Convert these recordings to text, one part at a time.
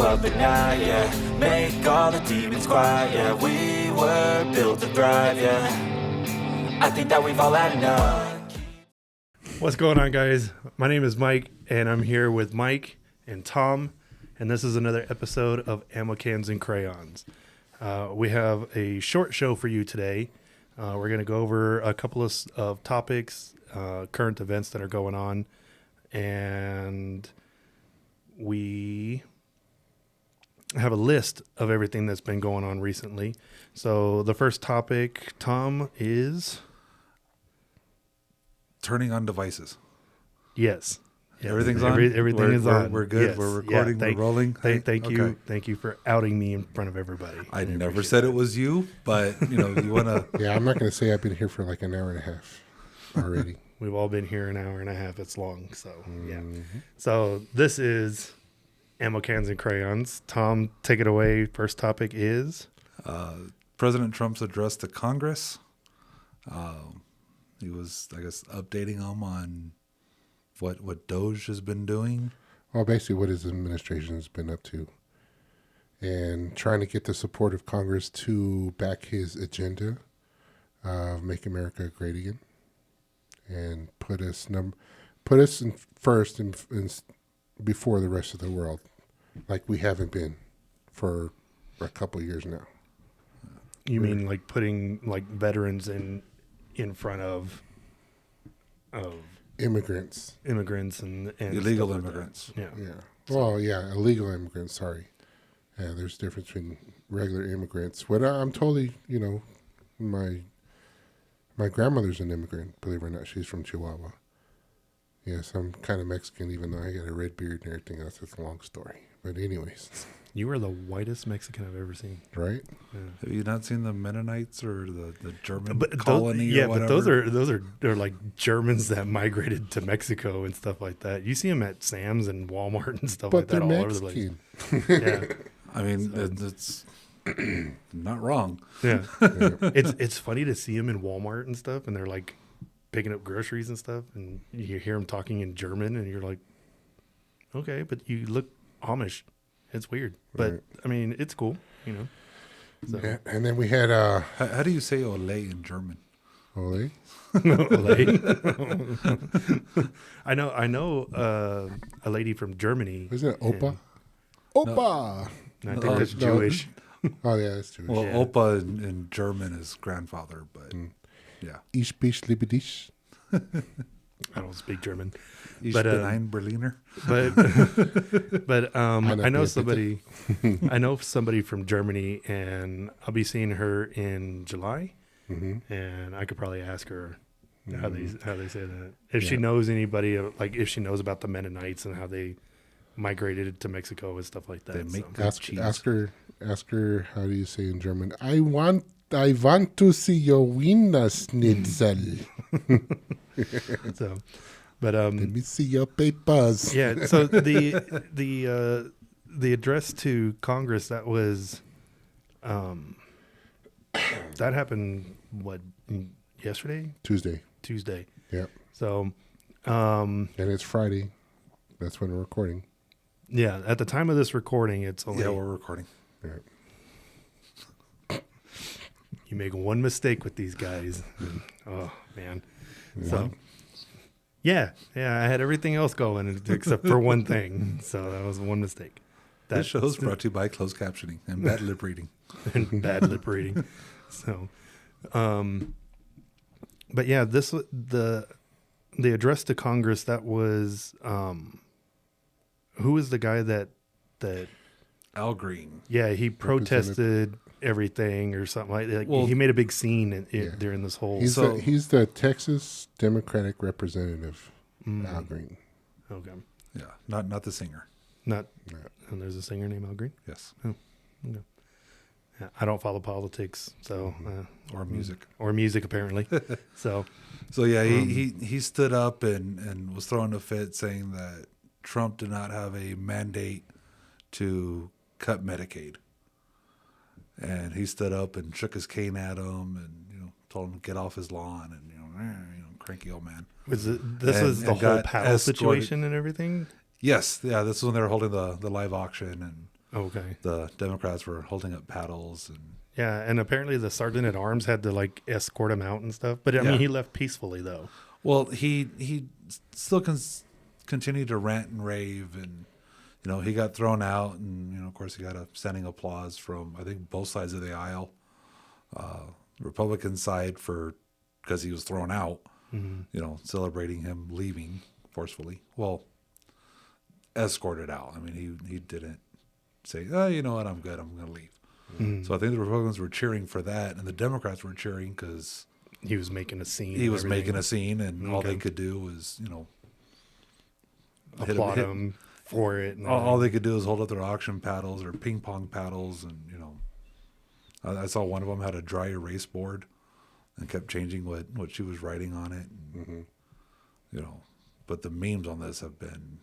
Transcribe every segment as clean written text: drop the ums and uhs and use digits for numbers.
up at night, yeah. Make all the demons quiet, yeah. We were built to thrive, yeah. I think that we've all had enough. What's going on, guys? My name is Mike, and I'm here with Mike and Tom, and this is another episode of Ammo Cans and Crayons. We have a short show for you today. We're going to go over a couple of topics, current events that are going on, and we have a list of everything that's been going on recently. So the first topic, Tom, is... turning on devices. Yes. Everything's on? Everything is on. We're good. Yes. We're recording. We're rolling. Thank you. Okay. Thank you for outing me in front of everybody. I never said it was you, but you want to. Yeah, I'm not going to say I've been here for like an hour and a half already. We've all been here an hour and a half. It's long. So, yeah. So this is Ammo Cans and Crayons. Tom, take it away. First topic is? President Trump's address to Congress. He was, I guess, updating them on what Doge has been doing. Well, basically what his administration has been up to. And trying to get the support of Congress to back his agenda of Make America Great Again. And put us in first and before the rest of the world, like we haven't been for a couple of years now. You mean like putting like veterans in front of immigrants and illegal immigrants. Like yeah. Well, yeah, illegal immigrants. Sorry. Yeah, there's a difference between regular immigrants. What I'm totally, my grandmother's an immigrant, believe it or not. She's from Chihuahua. Yes, I'm kind of Mexican, even though I got a red beard and everything else. It's a long story. But anyways. You are the whitest Mexican I've ever seen. Right? Yeah. Have you not seen the Mennonites or the German colony colony or whatever? But they're like Germans that migrated to Mexico and stuff like that. You see them at Sam's and Walmart and stuff like that all over the place. Yeah. I mean, it's not wrong. Yeah. It's funny to see them in Walmart and stuff, and they're like picking up groceries and stuff, and you hear them talking in German, and you're like, okay, but you look Amish. It's weird, but right. I mean, it's cool, So. Yeah, and then we had how do you say "ole" in German? Ole. Ole. I know. A lady from Germany. Isn't it Opa? Opa. No, I think that's Jewish. Oh yeah, that's Jewish. Well, yeah. Opa in German is grandfather, but yeah. Ich bin liebedisch. I don't speak German. Ich bin ein Berliner. But I know somebody. I know somebody from Germany, and I'll be seeing her in July, and I could probably ask her how they say that. If she knows anybody, like if she knows about the Mennonites and how they migrated to Mexico and stuff like that. They make ask her how do you say in German? I want to see your Wiener Schnitzel. So, but let me see your papers. Yeah. So the address to Congress that was, that happened yesterday? Tuesday. Yep. So, and it's Friday. That's when we're recording. Yeah. At the time of this recording, it's only we're recording. Yeah. You make one mistake with these guys. Oh man. So yeah, I had everything else going except for one thing. So that was one mistake. This show is brought to you by closed captioning and bad lip reading. So, but yeah, the address to Congress, that was, who was the guy that Al Green. Yeah, he protested everything or something like that. Well, he made a big scene during this whole. He's the Texas Democratic representative, Al Green. Okay. Yeah, not the singer. And there's a singer named Al Green. Yes. Oh, okay. Yeah, I don't follow politics, so or music apparently. So yeah, he stood up and was throwing a fit, saying that Trump did not have a mandate to cut Medicaid. And he stood up and shook his cane at him and, told him to get off his lawn and, cranky old man. Was the whole Powell situation and everything? Yes. Yeah. This is when they were holding the live auction. And Okay. The Democrats were holding up paddles and Yeah, and apparently the sergeant at arms had to like escort him out and stuff. But I Yeah. mean, he left peacefully though. well, he still continued to rant and rave, and he got thrown out, and of course he got a standing applause from I think both sides of the aisle. Republican side because he was thrown out, celebrating him leaving forcefully. Well, escorted out. I mean, he didn't say, oh, you know what, I'm good, I'm going to leave. So I think the Republicans were cheering for that, and the Democrats were cheering because He was making a scene. he and was everything. making a scene, and all they Okay. could do was, Applaud him for it. And all they could do is hold up their auction paddles or ping pong paddles, and I saw one of them had a dry erase board and kept changing what she was writing on it. And, but the memes on this have been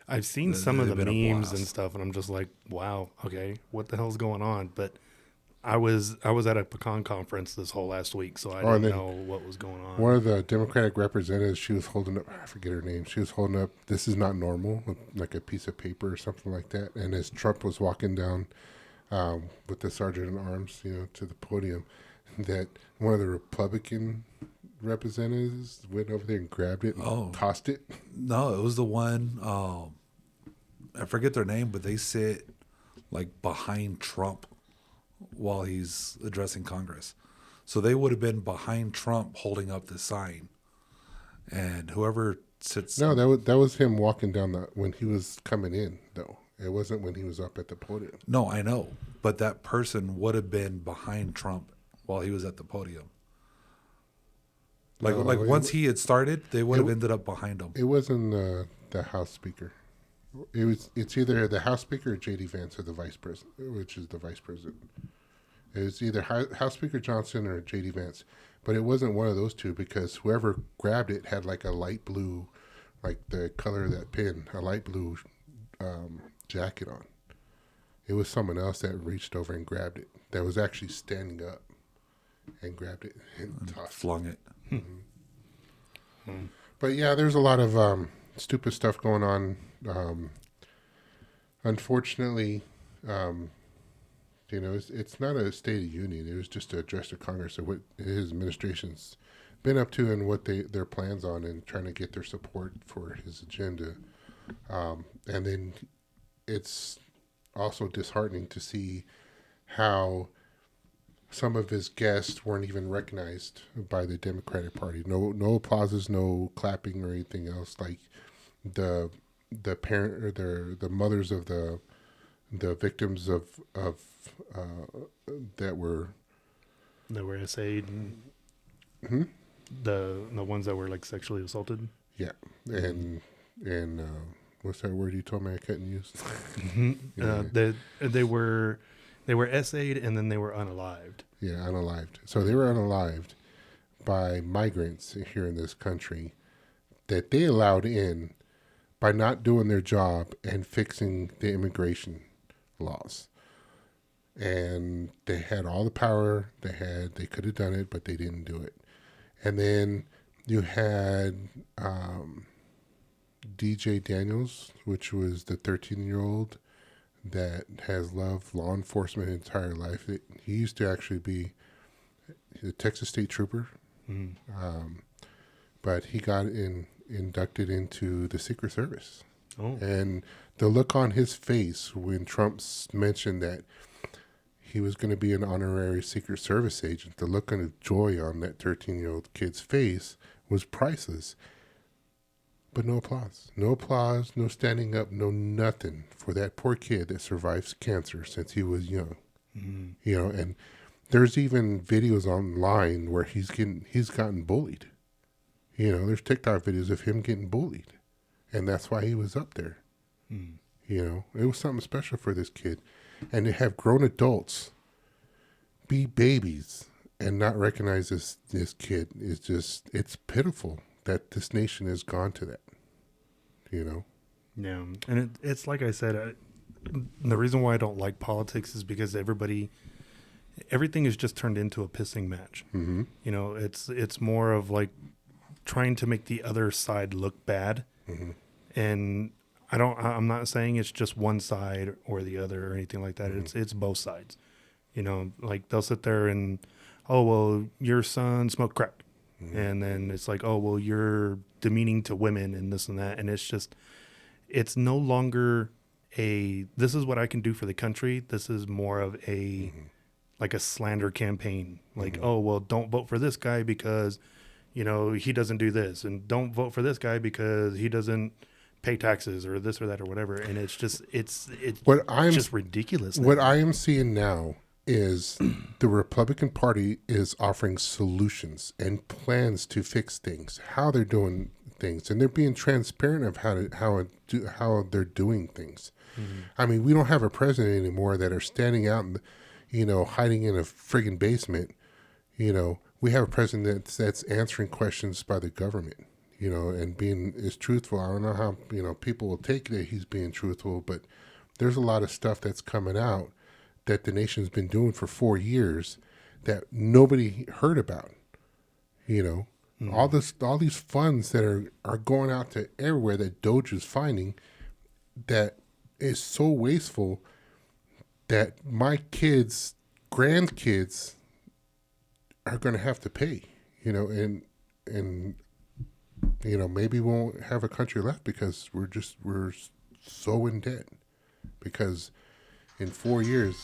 I've seen some of the they've been a memes blast. and stuff, and I'm just like, wow, okay, what the hell's going on? But I was at a pecan conference this whole last week, so I and didn't then know what was going on. One of the Democratic representatives, she was holding up, I forget her name. She was holding up, "This is not normal," like a piece of paper or something like that. And as Trump was walking down with the sergeant at arms, to the podium, that one of the Republican representatives went over there and grabbed it and tossed it. No, it was the one. I forget their name, but they sit like behind Trump while he's addressing Congress. So they would have been behind Trump holding up the sign, and whoever sits. No, that was him walking down when he was coming in, though. It wasn't when he was up at the podium. No, I know, but that person would have been behind Trump while he was at the podium. Like No, once he had started, they would have ended up behind him. It wasn't the House Speaker. It's either the House Speaker or J.D. Vance or the Vice President, which is the Vice President. It was either House Speaker Johnson or J.D. Vance, but it wasn't one of those two because whoever grabbed it had like a light blue, like the color of that pin, a light blue jacket on. It was someone else that reached over and grabbed it. That was actually standing up and grabbed it and tossed it. Flung it. But yeah, there's a lot of stupid stuff going on. Unfortunately, it's not a State of Union. It was just to address the Congress of what his administration's been up to and what their plans on and trying to get their support for his agenda. And then it's also disheartening to see how some of his guests weren't even recognized by the Democratic Party. No applauses, no clapping or anything else. Like the parent or the mothers of the victims of that were SA'd and the ones that were like sexually assaulted. yeah, and what's that word you told me I couldn't use? They were SA'd and then they were unalived. Yeah, unalived. So they were unalived by migrants here in this country that they allowed in by not doing their job and fixing the immigration laws. And they had all the power they could have done it, but they didn't do it. And then you had DJ Daniels, which was the 13-year-old that has loved law enforcement his entire life. He used to actually be a Texas State Trooper, but he got inducted into the Secret Service. Oh. And the look on his face when Trump mentioned that he was going to be an honorary Secret Service agent, the look of joy on that 13-year-old kid's face was priceless. But no applause, no standing up, no nothing for that poor kid that survives cancer since he was young. And there's even videos online where he's gotten bullied. There's TikTok videos of him getting bullied, and that's why he was up there. It was something special for this kid, and to have grown adults be babies and not recognize this kid is just, it's pitiful that this nation has gone to that. Yeah, and it's like I said, the reason why I don't like politics is because everything is just turned into a pissing match. Mm-hmm. It's more of like trying to make the other side look bad, and I'm not saying it's just one side or the other or anything like that. It's both sides. You know, like they'll sit there and, oh, well, your son smoked crack. And then it's like, oh, well, you're demeaning to women and this and that. And it's just, it's no longer this is what I can do for the country. This is more of like a slander campaign. Like, oh, well, don't vote for this guy because, you know, he doesn't do this. And don't vote for this guy because he doesn't pay taxes or this or that or whatever. And it's just, it's just ridiculous. What I am seeing now is the Republican Party is offering solutions and plans to fix things, how they're doing things, and they're being transparent of how they're doing things. I mean, we don't have a president anymore that are standing out and, you know, hiding in a friggin' basement. You know, we have a president that's answering questions by the government, you know, and being as truthful. I don't know how, you know, people will take that he's being truthful, but there's a lot of stuff that's coming out that the nation's been doing for 4 years that nobody heard about. You know, all these funds that are going out to everywhere that Doge is finding that is so wasteful that my kids, grandkids are going to have to pay, you know, and you know, maybe we won't have a country left because we're so in debt because in 4 years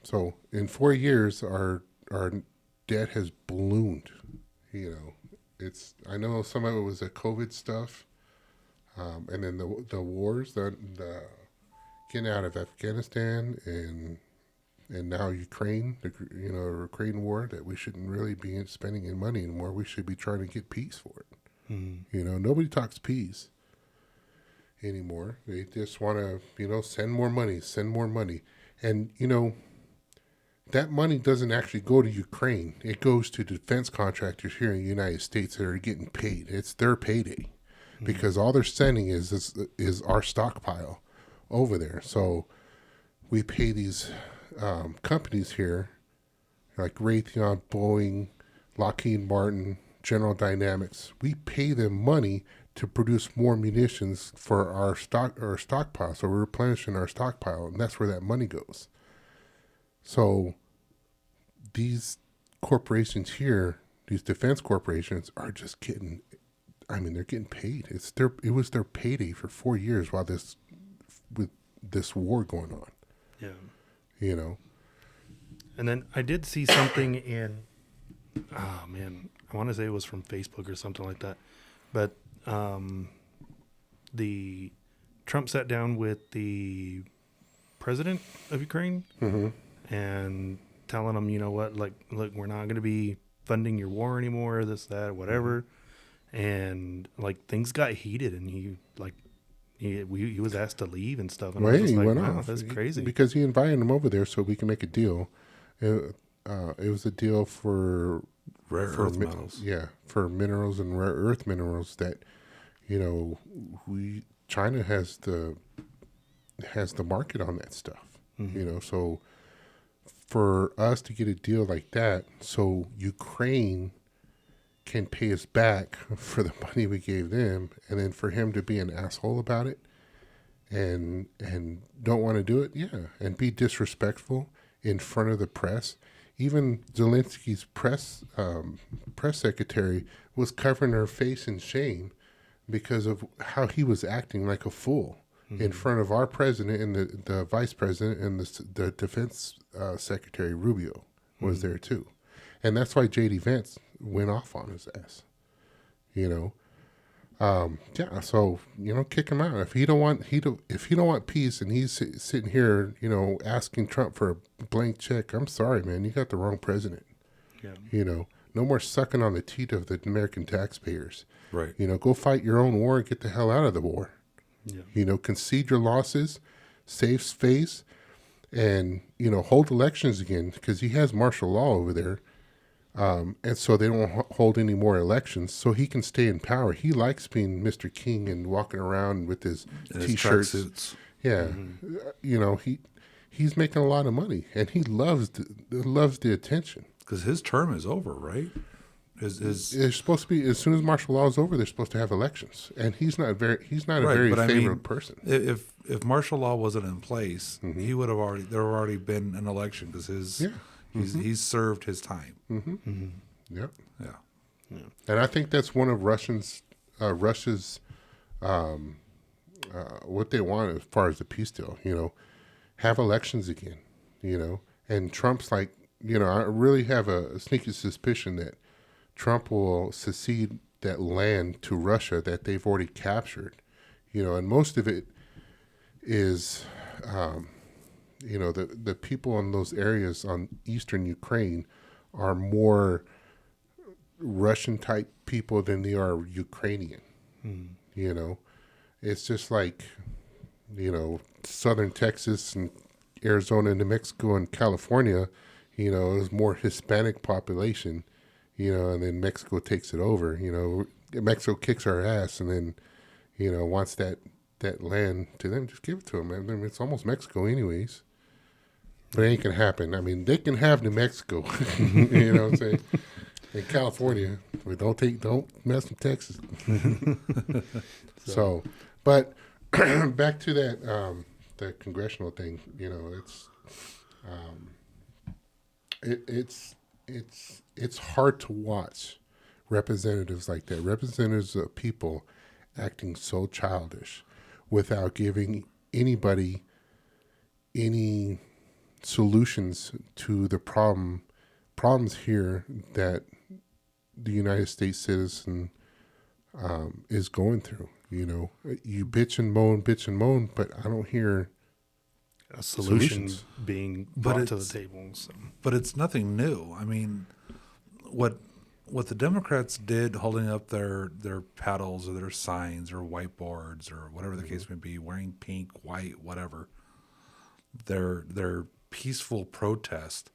so in 4 years our debt has ballooned. You know, I know some of it was the COVID stuff, and then the wars, the getting out of Afghanistan and now Ukraine, the Ukraine war, that we shouldn't really be spending any money anymore. We should be trying to get peace for it. You know, nobody talks peace anymore. They just want to, you know, send more money. And, you know, that money doesn't actually go to Ukraine. It goes to defense contractors here in the United States that are getting paid. It's their payday because all they're sending is our stockpile over there. So we pay these companies here like Raytheon, Boeing, Lockheed Martin, General Dynamics. We pay them money to produce more munitions for our stockpile. So we're replenishing our stockpile, and that's where that money goes. So these corporations here, these defense corporations, are just getting, I mean, they're getting paid. It was their payday for 4 years with this war going on. Yeah. You know. And then I did see something in, oh man, I want to say it was from Facebook or something like that. But the Trump sat down with the president of Ukraine and telling him, you know what, like, look, we're not going to be funding your war anymore, this, that, whatever. And like things got heated, and he was asked to leave and stuff. And Well, I was he like, went wow, off. that's crazy. Because he invited him over there so we can make a deal. It was a deal for Rare earth metals. Yeah, for minerals and rare earth minerals that, you know, China has the market on that stuff. You know, so for us to get a deal like that, so Ukraine can pay us back for the money we gave them, and then for him to be an asshole about it and don't want to do it, and be disrespectful in front of the press. Even Zelensky's press secretary was covering her face in shame because of how he was acting like a fool in front of our president and the vice president and the defense secretary Rubio was there too. And that's why J.D. Vance went off on his ass, you know. So, you know, kick him out. If he don't want peace, and he's sitting here, you know, asking Trump for a blank check, I'm sorry, man, you got the wrong president. Yeah. You know, no more sucking on the teat of the American taxpayers. Right. You know, go fight your own war and get the hell out of the war. Yeah. You know, concede your losses, save face, and, you know, hold elections again, because he has martial law over there. And so they don't hold any more elections, so he can stay in power. He likes being Mr. King and walking around with his T-shirts. Suits. Yeah, you know, he's making a lot of money, and he loves the attention. Because his term is over, right? It's supposed to be as soon as martial law is over, they're supposed to have elections, and he's not a very but favorable person. If martial law wasn't in place, Mm-hmm. he would have already been an election because he's served his time. Yep. Yeah. And I think that's one of Russia's what they want as far as the peace deal. Have elections again. And Trump's like, I really have a sneaky suspicion that Trump will secede that land to Russia that they've already captured. And most of it is, the people in those areas on eastern Ukraine are more Russian type people than they are Ukrainian. It's just like, southern Texas and Arizona, New Mexico, and California, is more Hispanic population, and then Mexico takes it over. Mexico kicks our ass and then, wants that land to them. Just give it to them. I mean, it's almost Mexico anyways. But it ain't going to happen. I mean, they can have New Mexico, you know what I'm saying? In California, but don't mess with Texas. So, but back to that, the congressional thing. It's hard to watch representatives like that, representatives of people acting so childish, without giving anybody any solutions to the problems here that the United States citizen is going through. You bitch and moan, but I don't hear A solution solutions. being But brought to the it's- table. So. But it's nothing new. I mean, what the Democrats did, holding up their paddles or their signs or whiteboards or whatever the case may be, wearing pink, white, whatever, their peaceful protest.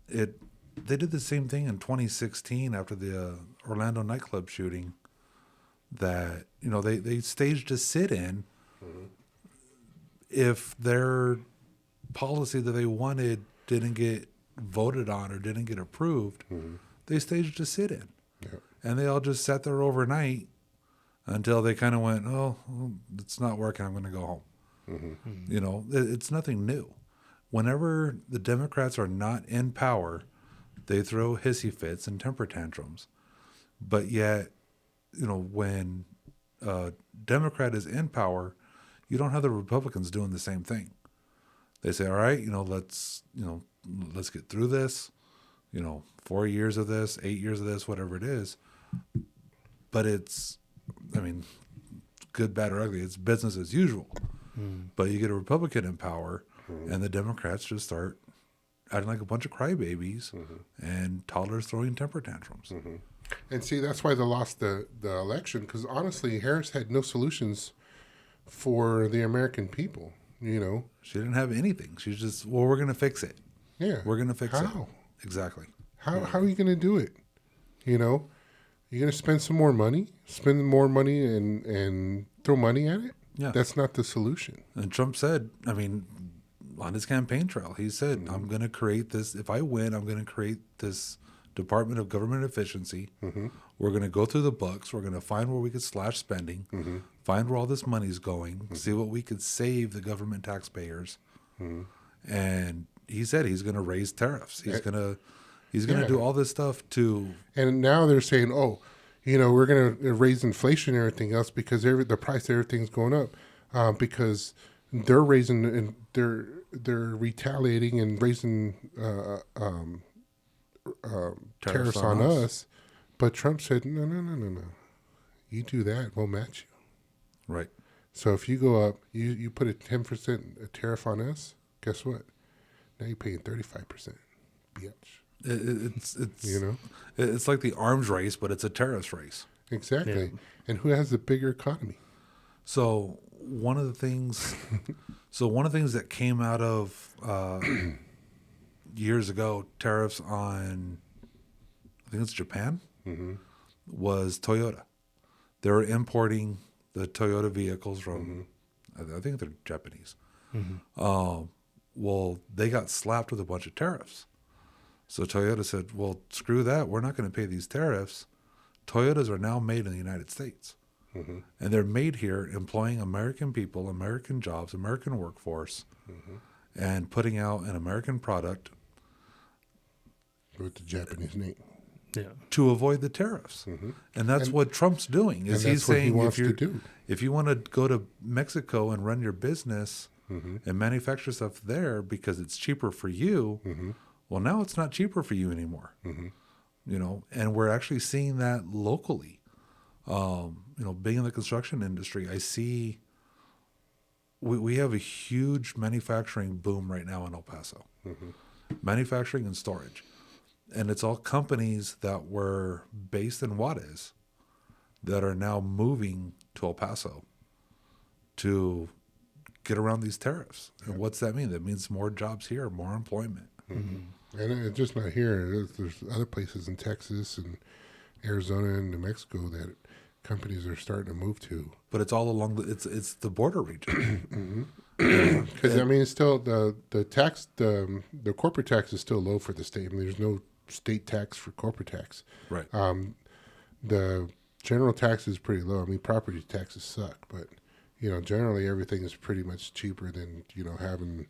They did the same thing in 2016 after the Orlando nightclub shooting. That they staged a sit-in. If their policy that they wanted didn't get voted on or didn't get approved, they staged a sit-in. Yeah. And they all just sat there overnight until they kind of went, oh, well, it's not working, I'm going to go home. It's nothing new. Whenever the Democrats are not in power, they throw hissy fits and temper tantrums. But yet, when a Democrat is in power, you don't have the Republicans doing the same thing. They say, all right, let's get through this, 4 years of this, 8 years of this, whatever it is. But it's, good, bad, or ugly, it's business as usual. But you get a Republican in power, and the Democrats just start acting like a bunch of crybabies and toddlers throwing temper tantrums. And see, that's why they lost the election, because honestly, Harris had no solutions for the American people. She didn't have anything. She's just, well, we're going to fix it. Yeah, We're going to fix it. How? Exactly. How are you going to do it? You're going to spend some more money, and throw money at it. Yeah. That's not the solution. And Trump said, on his campaign trail, he said, I'm going to create this. If I win, I'm going to create this Department of Government Efficiency. We're going to go through the books. We're going to find where we could slash spending, find where all this money's going, see what we could save the government taxpayers. And he said he's going to raise tariffs. He's going to do all this stuff to. And now they're saying, we're going to raise inflation and everything else because the price of everything's going up because they're raising and they're retaliating and raising tariffs on us. But Trump said, no. You do that, we'll match you. Right. So if you go up, you put a 10% tariff on us, guess what? Now you're paying 35%. Bitch. It's like the arms race, but it's a terrorist race. Exactly. Yeah. And who has the bigger economy? So one of the things that came out of years ago, tariffs on, I think it's Japan, was Toyota. They were importing the Toyota vehicles from, I think they're Japanese. Well, they got slapped with a bunch of tariffs. So Toyota said, well, screw that. We're not going to pay these tariffs. Toyotas are now made in the United States. Mm-hmm. And they're made here employing American people, American jobs, American workforce, and putting out an American product With the Japanese name. Yeah. to avoid the tariffs. And that's what Trump's doing. Is And he's that's what he saying wants to do. if you want to go to Mexico and run your business and manufacture stuff there because it's cheaper for you, well, now it's not cheaper for you anymore. You know, and we're actually seeing that locally. You know, being in the construction industry, I see we have a huge manufacturing boom right now in El Paso. Manufacturing and storage. And it's all companies that were based in Juarez that are now moving to El Paso to get around these tariffs. And what's that mean? That means more jobs here, more employment. And it's just not here. There's other places in Texas and Arizona and New Mexico that companies are starting to move to. But it's all along it's the border region. Because I mean, it's still the tax, the corporate tax is still low for the state. I mean, there's no state tax for corporate tax. Right. The general tax is pretty low. I mean, property taxes suck, but you know, generally everything is pretty much cheaper than, you know, having,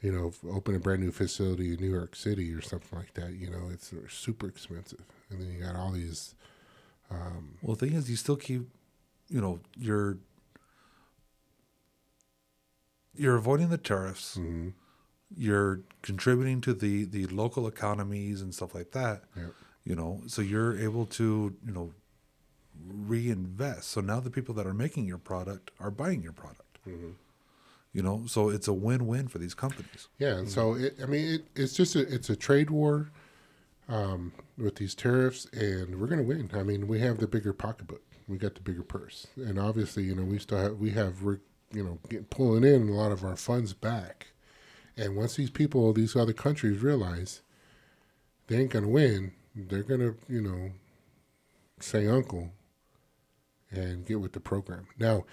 you know, open a brand new facility in New York City or something like that. You know, it's super expensive, and then you got all these. Well, the thing is, you still keep, you know, you're avoiding the tariffs. You're contributing to the local economies and stuff like that. Yep. You know, so you're able to, you know, reinvest. So now the people that are making your product are buying your product. You know, so it's a win-win for these companies. Yeah, and so it's just it's a trade war with these tariffs, and we're going to win. I mean, we have the bigger pocketbook, we got the bigger purse, and obviously, you know, we're you know, pulling in a lot of our funds back. And once these other countries realize they ain't going to win, they're going to, you know, say uncle and get with the program. Now,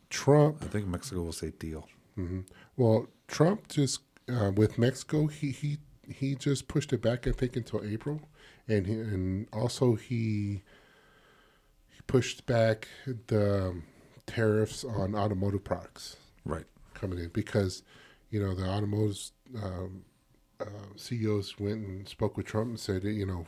Trump. I think Mexico will say deal. Well, Trump just with Mexico, he just pushed it back, I think, until April, and also he pushed back the tariffs on automotive products Right. coming in because, you know, the automotive CEOs went and spoke with Trump and said, you know,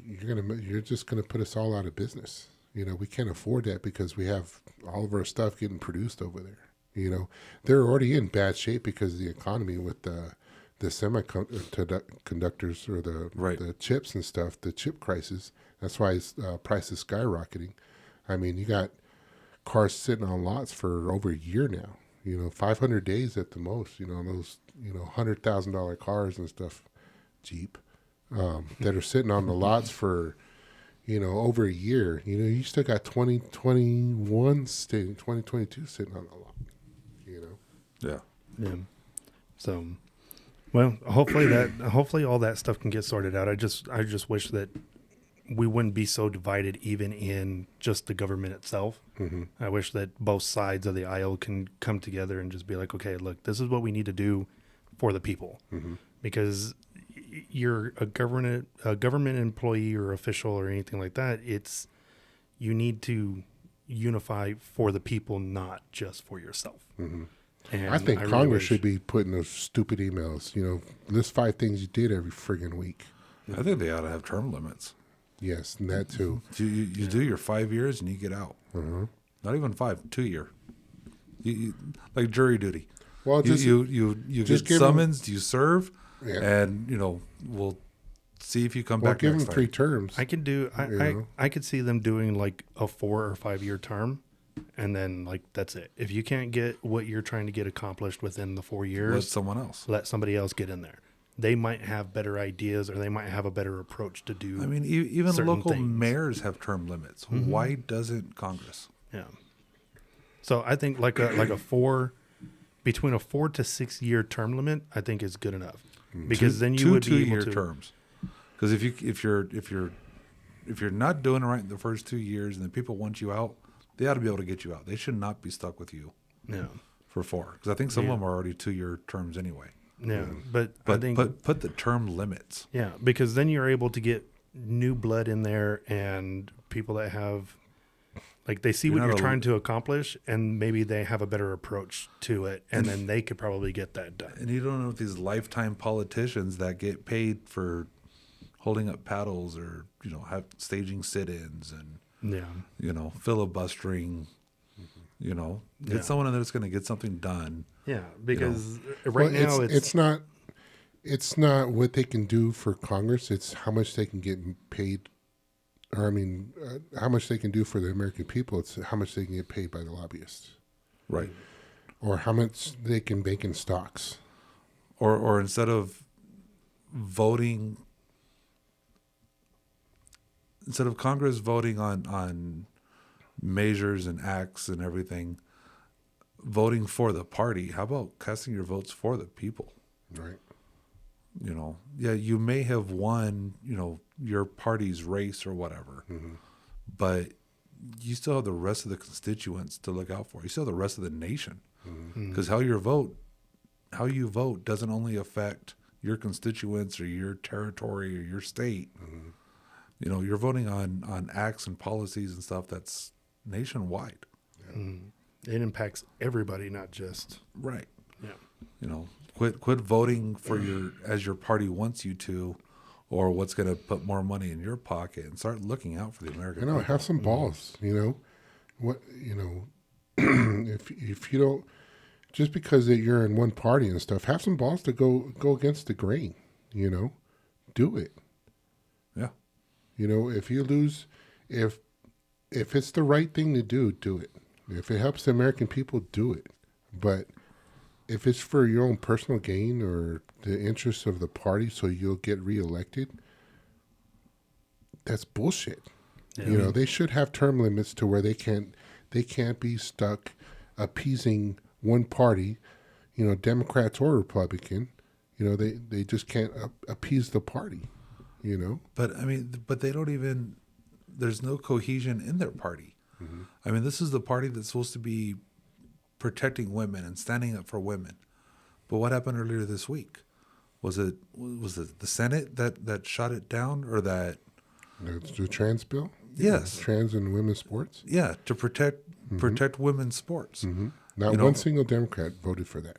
you're just gonna put us all out of business. You know, we can't afford that because we have all of our stuff getting produced over there. You know, they're already in bad shape because of the economy with the semiconductors or the chips and stuff, the chip crisis. That's why price is skyrocketing. I mean, you got cars sitting on lots for over a year now. You know, 500 days at the most. You know, those, you know, $100,000 cars and stuff, Jeep, that are sitting on the lots for, you know, over a year. You know, you still got 2022 sitting on the lot. You know. Yeah. Yeah. So, well, hopefully all that stuff can get sorted out. I just wish that we wouldn't be so divided even in just the government itself. I wish that both sides of the aisle can come together and just be like, okay, look, this is what we need to do for the people. Because you're a government employee or official or anything like that, you need to unify for the people, not just for yourself. And I think really Congress wish- should be putting those stupid emails, you know, list 5 things you did every friggin' week. I think they ought to have term limits. Yes, and that too. You do your 5 years and you get out. Not even 5, 2 year. You like jury duty. Well, just you just get give 'em- summons, you serve, Yeah. and you know we'll see if you come well, back. give next them 3 time. terms. I could do. I could see them doing like a 4 or 5 year term, and then like that's it. If you can't get what you're trying to get accomplished within the 4 years, Let someone else. let somebody else get in there. They might have better ideas, or they might have a better approach to do. I mean, even certain local things. mayors have term limits. Why doesn't Congress? Yeah. So I think like a between a 4 to 6 year term limit, I think is good enough because then you would be able 2-year to. terms. Because if you're not doing it right in the first 2 years, and then people want you out, they ought to be able to get you out. They should not be stuck with you Yeah. for 4. Because I think some of them are already 2-year terms anyway. Yeah, but I But think put the term limits. yeah, because then you're able to get new blood in there and people that have like they see You're what not you're a- trying to accomplish and maybe they have a better approach to it and then they could probably get that done. And you don't know these lifetime politicians that get paid for holding up paddles or, have staging sit-ins and, Yeah. filibustering, get Yeah. someone in there that's going to get something done. Yeah, because Well, right now it's not what they can do for Congress. It's how much they can get paid, or how much they can do for the American people. It's how much they can get paid by the lobbyists, Right. or how much they can make in stocks. Or instead of Congress voting on measures and acts and everything, voting for the party, how about casting your votes for the people? Right. You may have won, your party's race or whatever, but you still have the rest of the constituents to look out for. You still have the rest of the nation, because how you vote doesn't only affect your constituents or your territory or your state. You're voting on acts and policies and stuff that's nationwide. it impacts everybody, not just Right. yeah. Quit voting for as your party wants you to, or what's going to put more money in your pocket, and start looking out for the American people. Have some balls. What if you don't, just because that you're in one party and stuff, have some balls to go against the grain. Do it. Yeah. If you lose, if it's the right thing to do it. If it helps the American people, do it. But if it's for your own personal gain or the interests of the party so you'll get reelected, that's bullshit. Yeah. They should have term limits to where they can't be stuck appeasing one party, Democrats or Republican. They just can't appease the party, But they don't even. There's no cohesion in their party. This is the party that's supposed to be protecting women and standing up for women. But what happened earlier this week? Was it the Senate that shot it down, or that? The trans bill. Yes. Trans and women's sports. Yeah, to protect women's sports. Not one single Democrat voted for that.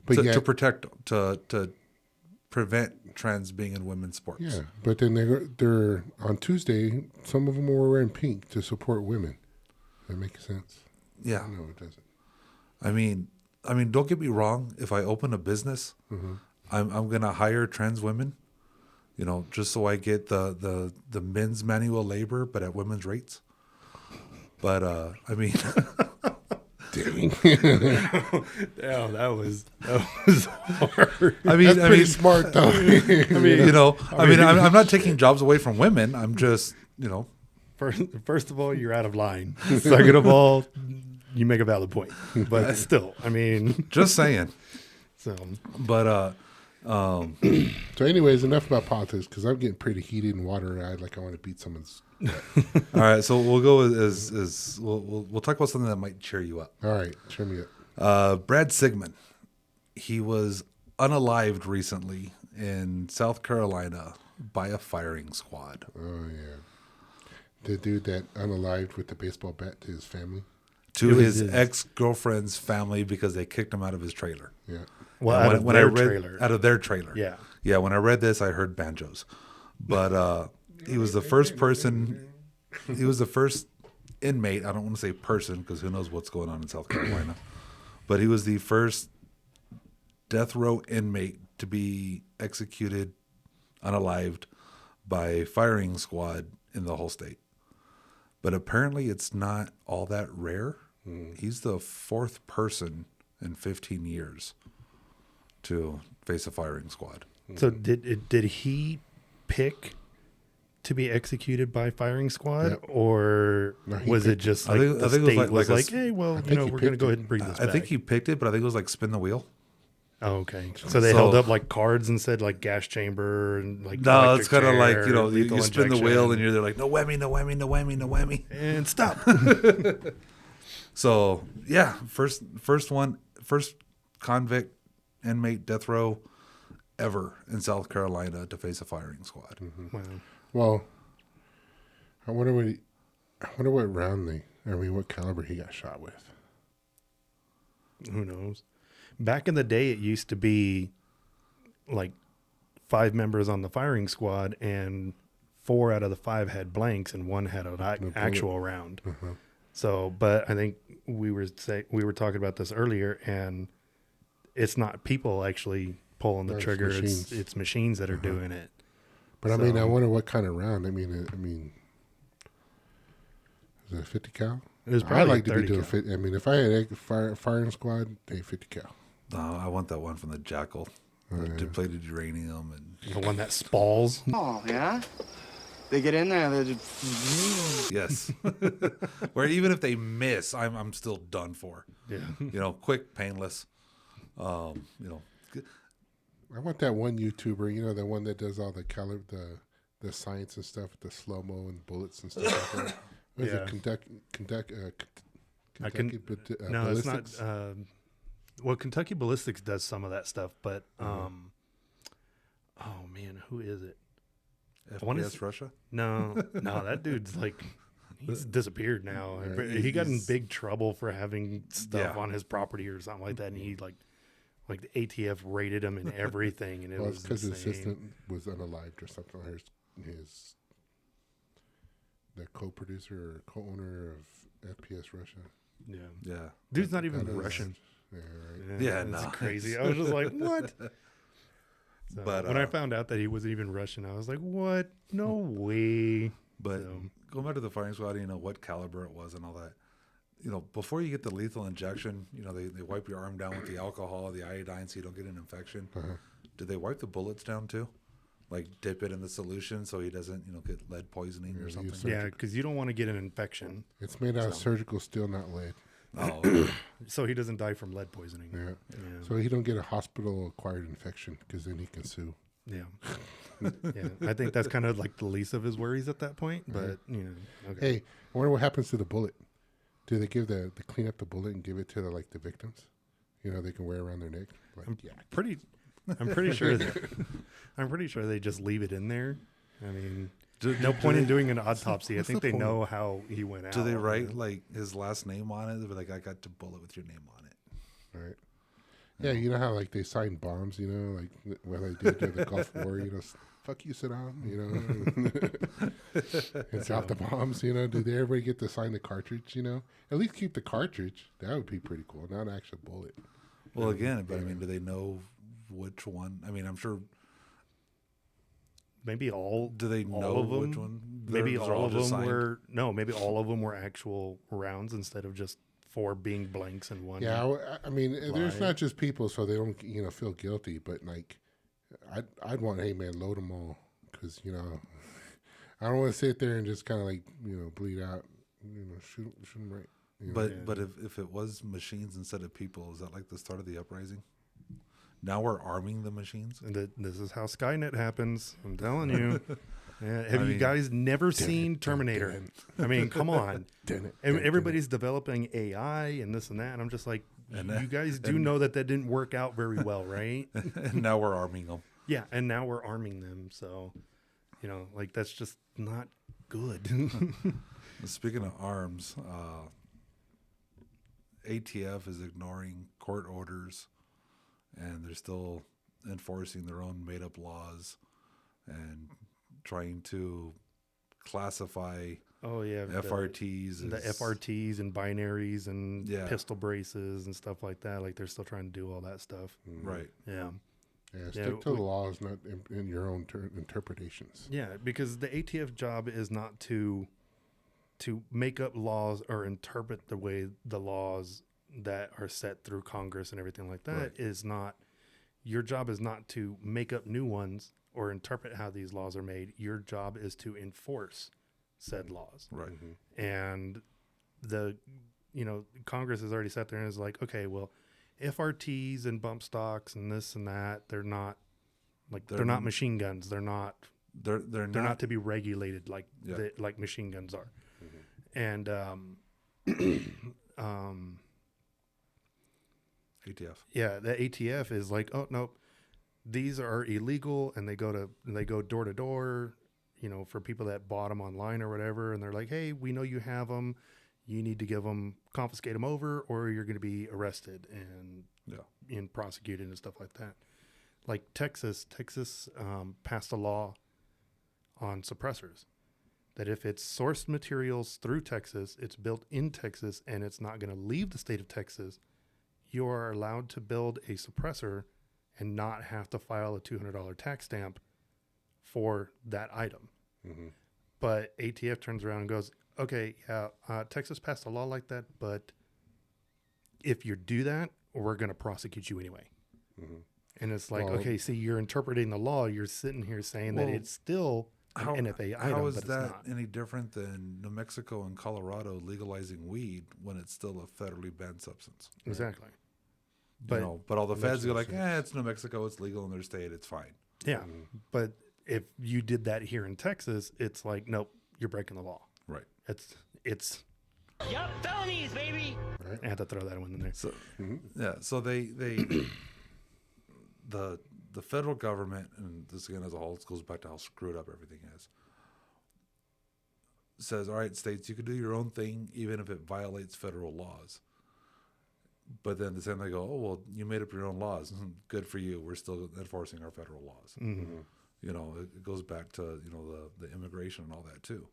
But To protect to prevent trans being in women's sports. Yeah, but then they're on Tuesday. Some of them were wearing pink to support women. That makes sense. Yeah. No, it doesn't. Don't get me wrong. If I open a business, I'm gonna hire trans women, just so I get the men's manual labor, but at women's rates. But Dang. Yeah, that was hard. That's pretty smart, though. I'm not taking jobs away from women. I'm just, First of all, you're out of line. Second of all, you make a valid point. But still, just saying. so But So, anyways, enough about politics because I'm getting pretty heated and water-eyed, like I want to beat someone's. all right, so we'll go as we'll talk about something that might cheer you up. All right, cheer me up. Brad Sigmund, he was unalived recently in South Carolina by a firing squad. Oh yeah, the dude that unalived with the baseball bat to his family. To his ex-girlfriend's family because they kicked him out of his trailer. Yeah. well, And out of their trailer. Out of their trailer. Yeah. Yeah, when I read this, I heard banjos. But he was the first person, he was the first inmate, I don't want to say person because who knows what's going on in South Carolina, but he was the first death row inmate to be executed unalived by a firing squad in the whole state. But apparently it's not all that rare. He's the fourth person in 15 years to face a firing squad. So did he pick to be executed by firing squad, Yep. or No, he was it picked just I like think- the I think it was state was like like, hey, well, think he we're going to picked go it. ahead and bring this I back? think he picked it, but I think it was like spin the wheel. Oh, okay. So they So- held up like cards and said like gas chamber and like No, electric it's kind of like, chair, you lethal spin the wheel injection, and you're there like, no whammy, no whammy, no whammy, no whammy. and stop. So yeah, first convict inmate death row ever in South Carolina to face a firing squad. Wow. Well, I wonder what round what caliber he got shot with. Who knows? Back in the day, it used to be like 5 members on the firing squad, and 4 out of the 5 had blanks, and 1 had an actual round. So, but I think we were talking about this earlier, and it's not people actually pulling the No, it's trigger; machines. it's machines that are doing it. But I mean, I wonder what kind of round. I mean, is it a 50 cal? It was I'd probably like to be 30 doing cal. 50. I mean, if I had a firing squad, 50 cal. No, I want that one from the Jackal, the depleted uranium, and The one that spalls. Oh, yeah? They get in there, they just... yes, where even if they miss, I'm still done for. Yeah. You know, quick, painless. You know, I want that one YouTuber, you know, the one that does all the the science and stuff, the slow mo and bullets and stuff like that. What is Yeah. it? Kentucky No, it's ballistics? not. Well, Kentucky Ballistics does some of that stuff, but oh man, who is it? wanna FPS s- Russia. No, that dude's like he's disappeared now. Right. He got in He's- big trouble for having stuff Yeah. on his property or something like that, and he like the ATF raided him and everything, and it Well, was it's because his insane. assistant was unalived or something. Or the co-producer or co-owner of FPS Russia. Yeah, Yeah, dude's not even That is- Russian. Yeah, right. Yeah, it's no. crazy. I was just like, what? So But, when I found out that he wasn't even Russian, I was like, what? No way. But So- going back to the firing squad, you know, what caliber it was and all that. You know, before you get the lethal injection, you know, they wipe your arm down with the alcohol, the iodine, so you don't get an infection. Did they wipe the bullets down too? Like dip it in the solution so he doesn't, you know, get lead poisoning or Yeah, something? use Yeah, because you don't want to get an infection, It's made out of surgical steel, not lead. Oh, so he doesn't die from lead poisoning. Yeah. Yeah. So he don't get a hospital-acquired infection because then he can sue. Yeah. Yeah. I think that's kind of like the least of his worries at that point. But, you know, okay. Hey, I wonder what happens to the bullet. Do they give they clean up the bullet and give it to the victims? You know, they can wear around their neck. Like, I'm yeah. I'm pretty sure I'm pretty sure they just leave it in there. I mean, do, no do point in they- doing an autopsy. I what's think the they point? know how he went out. Do they you write know? like his last name on it? They're like, I got to bullet with your name on it. Right. Yeah, you know how they sign bombs, you know, like what they did during the Gulf War, you know, fuck you, Saddam, you know, and drop the bombs, you know. Do they ever get to sign the cartridge, you know? At least keep the cartridge. That would be pretty cool, not an actual bullet. Well, again, but I mean, do they know which one? I mean, I'm sure. Maybe all. Do they all know of them? which one? Maybe They're all of just them signed? were maybe all of them were actual rounds instead of just 4 being blanks and 1. Yeah, I mean, there's Live. not just people, so they don't, you know, feel guilty. But like, I'd want, hey man, load them all, because you know, I don't want to sit there and just kind of you know, bleed out, you know, shoot them right. You know? But if it was machines instead of people, is that like the start of the uprising? Now we're arming the machines. And this is how Skynet happens. I'm telling you. Yeah, have I you mean, guys never seen Terminator? I mean, come on. And everybody's developing AI and this and that. And I'm just like, you guys do know that didn't work out very well, right? And now we're arming them. Yeah, and now we're arming them. So, you know, like that's just not good. Speaking of arms, ATF is ignoring court orders, and they're still enforcing their own made-up laws and trying to classify Oh yeah, FRTs the as FRTs and binaries and Yeah. pistol braces and stuff like that. Like they're still trying to do all that stuff. right. Yeah. Yeah, stick to the laws, not in your own interpretations. Yeah, because the ATF job is not to make up laws or interpret the way the laws that are set through Congress and everything like that. Right. Is not your job is not to make up new ones or interpret how these laws are made. Your job is to enforce said laws. Right. And Congress has already sat there and is like, okay, well, FRTs and bump stocks and this and that, they're not not machine guns. They're not They're not to be regulated like Yeah. like machine guns are. And ATF. yeah, the ATF is like, oh no, these are illegal, and they go door to door, for people that bought them online or whatever, and they're like, hey, we know you have them. You need to confiscate them over, or you're going to be arrested and prosecuted and stuff like that. Like Texas passed a law on suppressors that if it's sourced materials through Texas, it's built in Texas, and it's not going to leave the state of Texas, you are allowed to build a suppressor and not have to file a $200 tax stamp for that item. Mm-hmm. But ATF turns around and goes, okay, yeah, Texas passed a law like that, but if you do that, we're going to prosecute you anyway. Mm-hmm. And it's like, Well, okay, see, you're interpreting the law. You're sitting here saying that it's still an NFA item, how is but that it's not. any different than New Mexico and Colorado legalizing weed when it's still a federally banned substance? Exactly. But all the feds go like, it's New Mexico, it's legal in their state, it's fine. Yeah, but if you did that here in Texas, it's like, nope, you're breaking the law. Right. It's. Yup, felonies, baby. Right. I had to throw that one in there. So so they the federal government, and this again as a whole, it goes back to how screwed up everything is, says, all right, states, you can do your own thing even if it violates federal laws. But then the same they go, oh well, you made up your own laws. Good for you. We're still enforcing our federal laws. Mm-hmm. It goes back to the immigration and all that too.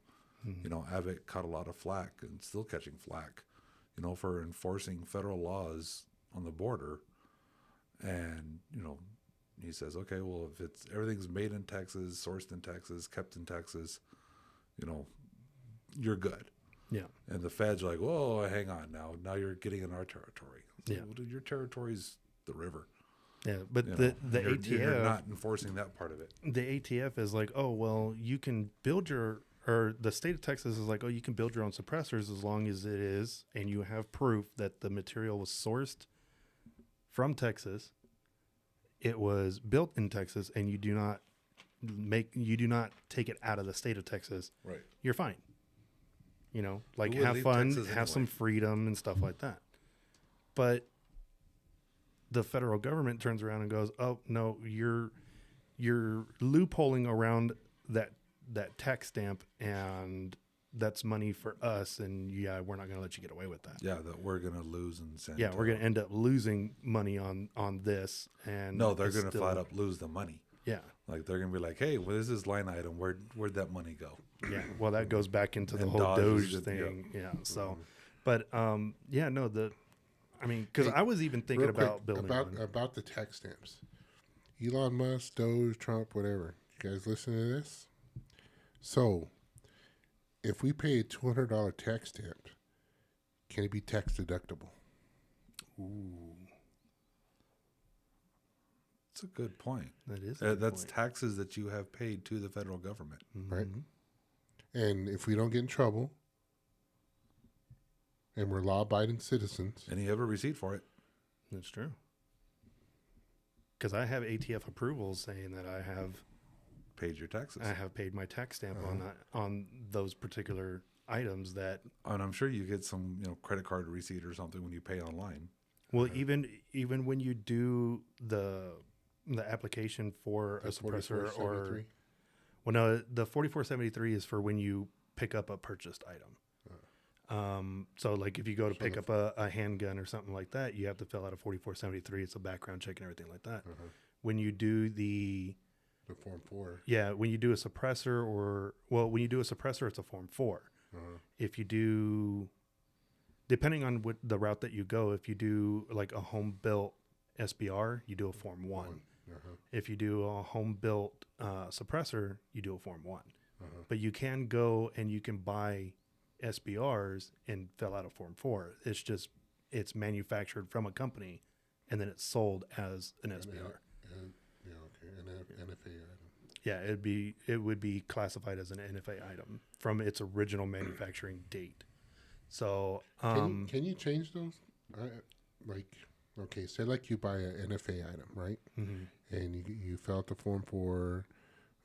Mm-hmm. Abbott caught a lot of flack and still catching flack, for enforcing federal laws on the border. And he says, okay, well, if everything's made in Texas, sourced in Texas, kept in Texas, you're good. Yeah. And the feds are like, whoa, hang on now you're getting in our territory. Yeah. Well, dude, your territory's the river. Yeah, but the ATF, you're not enforcing that part of it. The ATF is like, oh well, you can build the state of Texas is like, oh, you can build your own suppressors as long as it is, and you have proof that the material was sourced from Texas, it was built in Texas, and you do not take it out of the state of Texas. Right. You're fine. Like Who would have leave fun, Texas have anyway? some freedom and stuff like that. But the federal government turns around and goes, "Oh no, you're loopholing around that tax stamp, and that's money for us, and yeah, we're not going to let you get away with that. Yeah, that we're going to lose in San Yeah, we're going to end up losing money on this, and No, they're it's going to still- flat up lose the money. Yeah, Like they're going to be like, hey, well, this is line item. Where'd that money go? yeah. Well, that goes back into the And whole Dodge is Doge good, thing. Yeah. So, but yeah, no, because Hey, I was even thinking Real quick, about building one. about the tax stamps. Elon Musk, Doge, Trump, whatever. You guys listen to this? So, if we pay a $200 tax stamp, can it be tax deductible? That's a good point. That is. a good That's point. taxes that you have paid to the federal government. Right? And if we don't get in trouble, and we're law-abiding citizens, And you have a receipt for it. That's true. Because I have ATF approvals saying that I have Paid your taxes. paid my tax stamp on those particular items that. And I'm sure you get some, credit card receipt or something when you pay online. Well, even when you do the application for a suppressor or 4473. well, no, the 4473 is for when you pick up a purchased item. So like if you go to pick up a handgun or something like that, you have to fill out a 4473. It's a background check and everything like that. When you do the Form 4. Yeah, when you do a suppressor when you do a suppressor, it's a Form 4. If you do, depending on what the route that you go, if you do like a home-built SBR, you do a Form 1. If you do a home-built suppressor, you do a Form 1. But you can go and you can buy SBRs and fill out a Form 4. It's manufactured from a company, and then it's sold as an SBR. Yeah, okay. An NFA item. Yeah, it would be classified as an NFA item from its original manufacturing date. So, Can you change those? Okay, say like you buy an NFA item, right? And you fill out the Form 4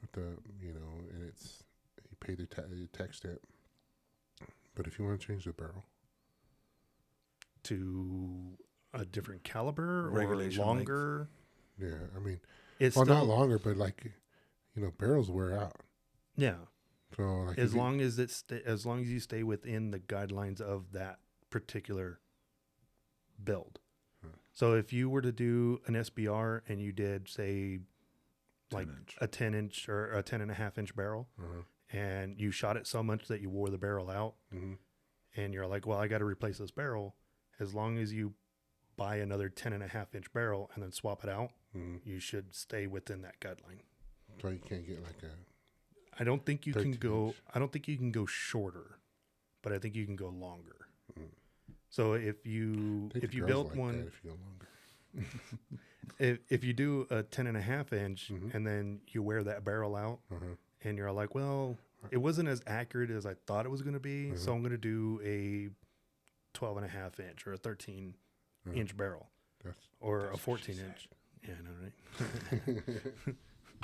with the, and you pay the tax stamp. But if you want to change the barrel, to a different caliber Regulation or longer. yeah, I mean, It's Well, still, not longer, but like, barrels wear out. yeah. So like, As long as as long as you stay within the guidelines of that particular build. So if you were to do an SBR and you did say like 10-inch. a 10-inch or a 10.5-inch barrel, and you shot it so much that you wore the barrel out, and you're like, well, I got to replace this barrel. As long as you buy another 10.5-inch barrel and then swap it out, you should stay within that guideline. so you can't get like a. I don't think you can 13 go. inch. I don't think you can go shorter, but I think you can go longer. So if you I think the girls built like one, that if you go longer. if you do a 10.5-inch and then you wear that barrel out, and you're like, well, it wasn't as accurate as I thought it was going to be, so I'm going to do a 12.5-inch or a 13-inch barrel That's or a that's what she 14-inch. Yeah, I know, right?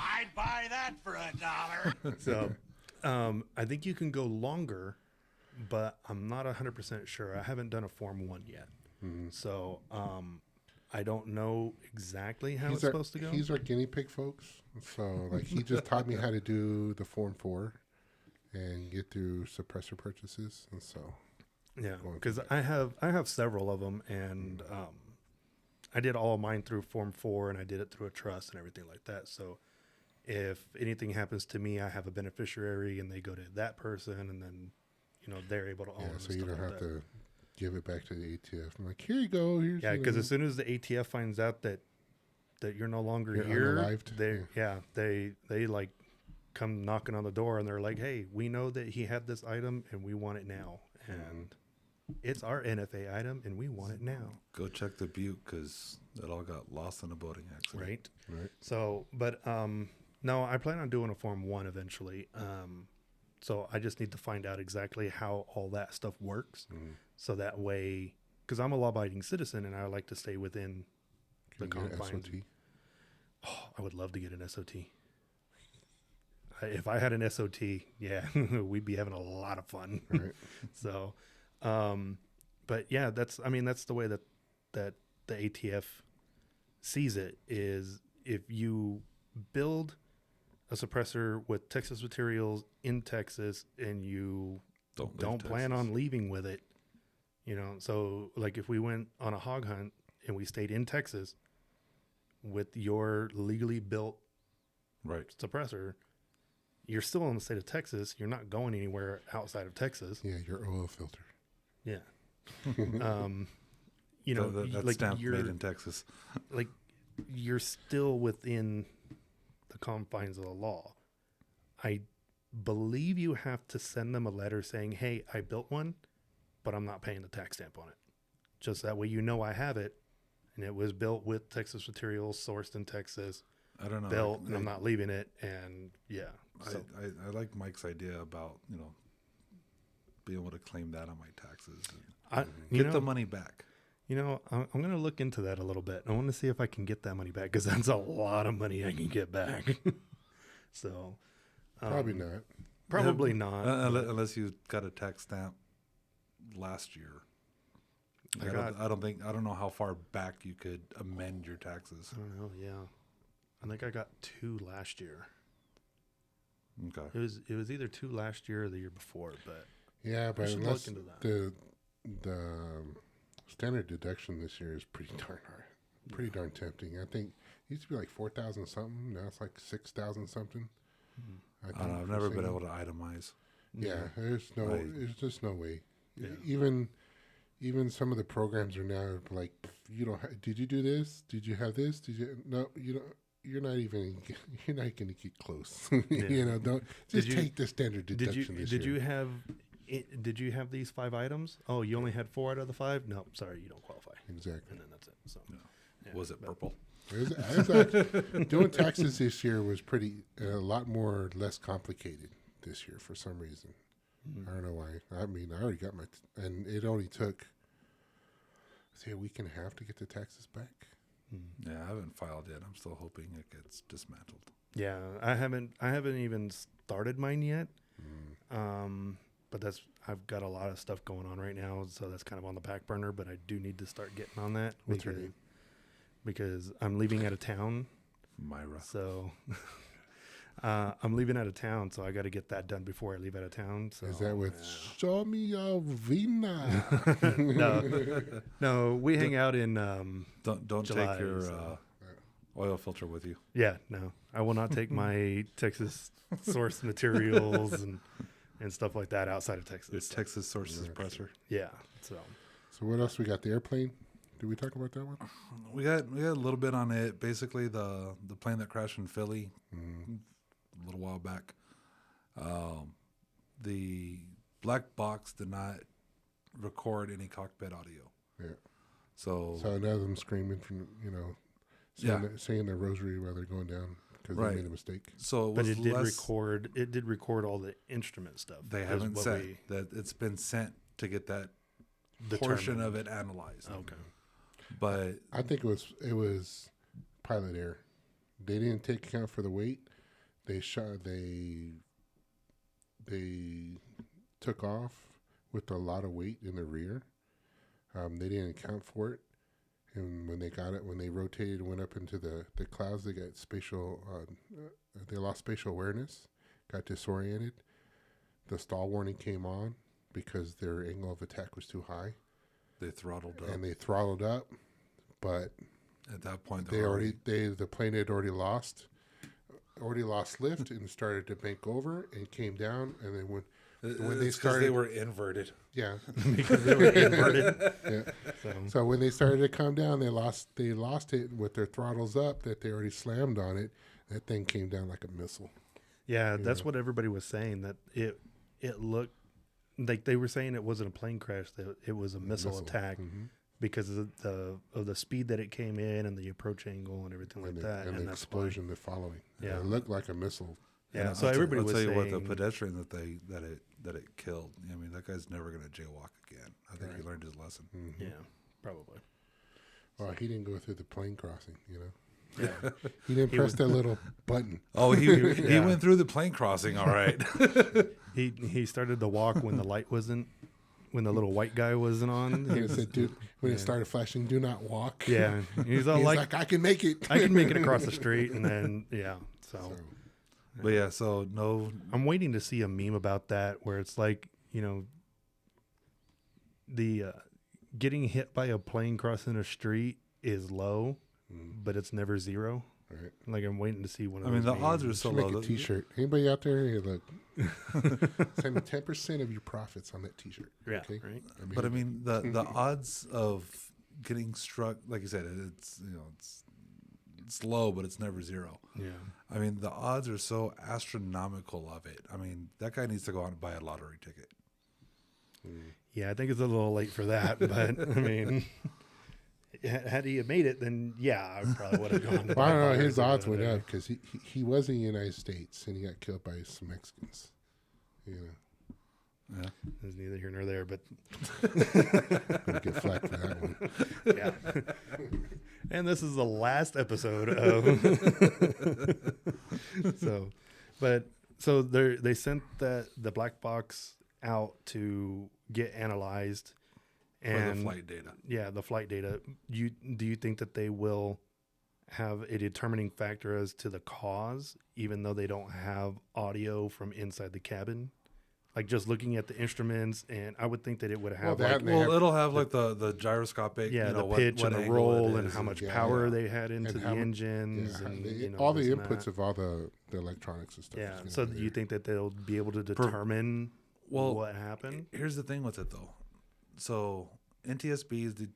I'd buy that for $1. So I think you can go longer, but I'm not 100% sure. I haven't done a Form 1 yet. So I don't know exactly how it's supposed to go. He's our guinea pig, folks. So like, he just taught me how to do the Form 4 and get through suppressor purchases, and so Yeah, going because through I have several of them, and I did all of mine through Form 4, and I did it through a trust and everything like that. So if anything happens to me, I have a beneficiary, and they go to that person, and then they're able to own. yeah, and so you stuff don't like have that. to give it back to the ATF. I'm like, here you go. Here's Yeah, because as soon as the ATF finds out that you're no longer You're here, unalived, they like come knocking on the door, and they're like, hey, we know that he had this item and we want it now, and it's our NFA item and we want it now. Go check the Butte because it all got lost in a boating accident. Right. So, but no, I plan on doing a Form 1 eventually. So I just need to find out exactly how all that stuff works. So that way, because I'm a law-abiding citizen and I like to stay within the Can you get an confines. SOT? Oh, I would love to get an SOT. If I had an SOT, yeah, we'd be having a lot of fun. Right. So, but yeah, that's the way that the ATF sees it is if you build a suppressor with Texas materials in Texas and you Don't leave don't plan Texas. on leaving with it, so like if we went on a hog hunt and we stayed in Texas with your legally built Right. suppressor, you're still in the state of Texas. You're not going anywhere outside of Texas. Yeah, your oil filter. Yeah. That like stamp you're made in Texas. like you're still within the confines of the law. I believe you have to send them a letter saying, hey, I built one, but I'm not paying the tax stamp on it. Just that way I have it, and it was built with Texas materials, sourced in Texas, I don't know. built, and I'm not leaving it. And yeah. So, I like Mike's idea about being able to claim that on my taxes and get the money back. I'm going to look into that a little bit. I want to see if I can get that money back because that's a lot of money I can get back. So Probably not. probably not. Unless you got a tax stamp last year. I don't know how far back you could amend your taxes. I don't know. Yeah, I think I got 2 last year. Okay. It was either 2 last year or the year before, but Yeah, but should unless look into that. the standard deduction this year is pretty darn hard, pretty darn tempting. I think it used to be like 4,000 something. Now it's like 6,000 something. I don't know. I've never been able to itemize. Yeah, there's just no way. Yeah. Even some of the programs are now like, did you do this? Did you have this? Did you? No, you don't. You're not going to get close. Don't just you- take the standard deduction this year. Did you have these 5 items? Oh, you only had 4 out of the 5? No, sorry, you don't qualify. Exactly. And then that's it. So yeah, Was it purple? Doing taxes this year was a lot less complicated this year for some reason. I don't know why. I mean, I already got and it only took, say, a week and a half to get the taxes back. Yeah, I haven't filed yet. I'm still hoping it gets dismantled. Yeah, I haven't even started mine yet. But I've got a lot of stuff going on right now, so that's kind of on the back burner. But I do need to start getting on that What's her name? because I'm leaving out of town Myra. So I'm leaving out of town, so I got to get that done before I leave out of town. So Is that with Show Me Your Vina? no, we hang out in Don't July, take your so. oil filter with you. Yeah, no, I will not take my Texas source materials and stuff like that outside of Your Texas. Texas source suppressor. Yeah, so So what else we got? The airplane? Did we talk about that one? We got a little bit on it. Basically, the plane that crashed in Philly a little while back. The black box did not record any cockpit audio. Yeah. So So none of them screaming from saying their rosary while they're going down because Right. they made a mistake. so it but was it did less, record. It did record all the instrument stuff. They is haven't what said we that it's been sent to get that determined. portion of it analyzed. Okay. But I think it was pilot error. They didn't take account for the weight. They took off with a lot of weight in the rear. They didn't account for it, and when they rotated and went up into the clouds, they got they lost spatial awareness, got disoriented. The stall warning came on because their angle of attack was too high, they throttled up. and they throttled up, but At that point, the plane had already lost lift and started to bank over and came down, and then when they started, they were inverted. yeah, Because they were inverted. yeah. So, So when they started to come down, they lost it with their throttles up that they already slammed on it. That thing came down like a missile. yeah, that's what everybody was saying. That it looked like they were saying it wasn't a plane crash. That it was a missile attack because of the speed that it came in and the approach angle and everything like that. And the that's explosion, the following. Yeah. It looked like a missile. Yeah, And so everybody I'll was tell you saying, what, the pedestrian that it killed. I mean, that guy's never going to jaywalk again. I think he learned his lesson. yeah, probably. Well, he didn't go through the plane crossing, Yeah. He didn't press that little button. Oh, he went through the plane crossing. All right. He started the walk when the light wasn't, when the little white guy wasn't on. He He was, said, "Dude, when it started flashing, do not walk." yeah, he's all He's like, like, "I can make it. I can make it across the street, and then so But yeah, so no. I'm waiting to see a meme about that where it's like, the getting hit by a plane crossing a street is low, but it's never zero. Right. Like I'm waiting to see one of I mean, those the memes. odds are so Make low. a T-shirt. Anybody out there? Hey, look, send me 10% of your profits on that T-shirt. Yeah, Okay? right. But I mean, the odds of getting struck, like you said, it's low, but it's never zero. Yeah. I mean, the odds are so astronomical of it. I mean, that guy needs to go out and buy a lottery ticket. Yeah, I think it's a little late for that, but I mean, had he made it, then yeah, I probably would have gone. Well, I don't know. His odds went up because he was in the United States and he got killed by some Mexicans. Yeah. It's neither here nor there, but Gonna get flack for that one. yeah. And this is the last episode of so they sent the black box out to get analyzed For and the flight data. Yeah, the flight data. Do you think that they will have a determining factor as to the cause, even though they don't have audio from inside the cabin? Like just looking at the instruments, and I would think that it would have that- like, They have- It'll have like the gyroscopic, yeah, you know, the pitch what and the angle roll it and is how much yeah, power yeah. they had into And the how- engines Yeah, and all the this and inputs that. of all the electronics and stuff. is Yeah. gonna So be do you there. think that they'll be able to determine Well, what happened? Here's the thing with it though. So NTSBs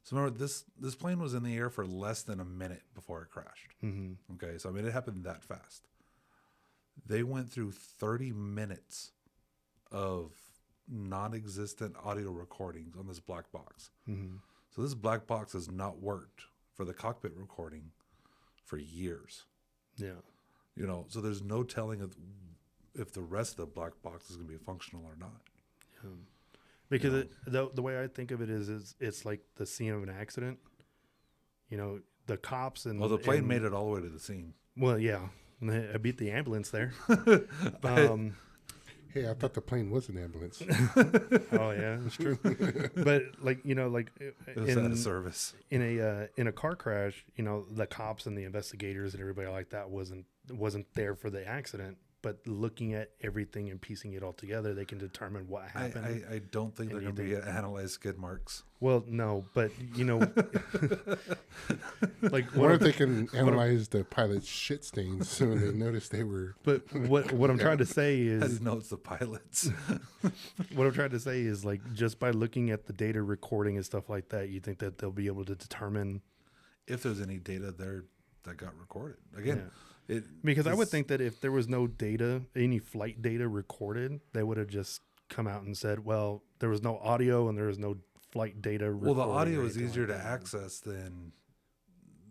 so remember this plane was in the air for less than a minute before it crashed. Mm-hmm. Okay, so I mean it happened that fast. They went through 30 minutes of non-existent audio recordings on this black box. Mm-hmm. So this black box has not worked for the cockpit recording for years. Yeah. You know, so there's no telling if the rest of the black box is going to be functional or not. Because the way I think of it is it's like the scene of an accident. You know, the cops and Well, the plane and- made it all the way to the scene. Well, yeah, I beat the ambulance there. Hey, I thought the plane was an ambulance. Oh yeah, it's true. But like like It was out of service. in a car crash, the cops and the investigators and everybody like that wasn't there for the accident. But looking at everything and piecing it all together, they can determine what happened. I don't think they're going to be analyze skid marks. Well, no, but like I wonder if they can analyze the pilot's shit stains so they noticed they were. But what I'm trying to say I is didn't know it's the pilots. what I'm trying to say is like just by looking at the data recording and stuff like that, you think that they'll be able to determine. If there's any data there that got recorded. Again, Because I would think that if there was no data, any flight data recorded, they would have just come out and said, well, there was no audio and there was no flight data well, the recording audio or is anything easier like to that. access than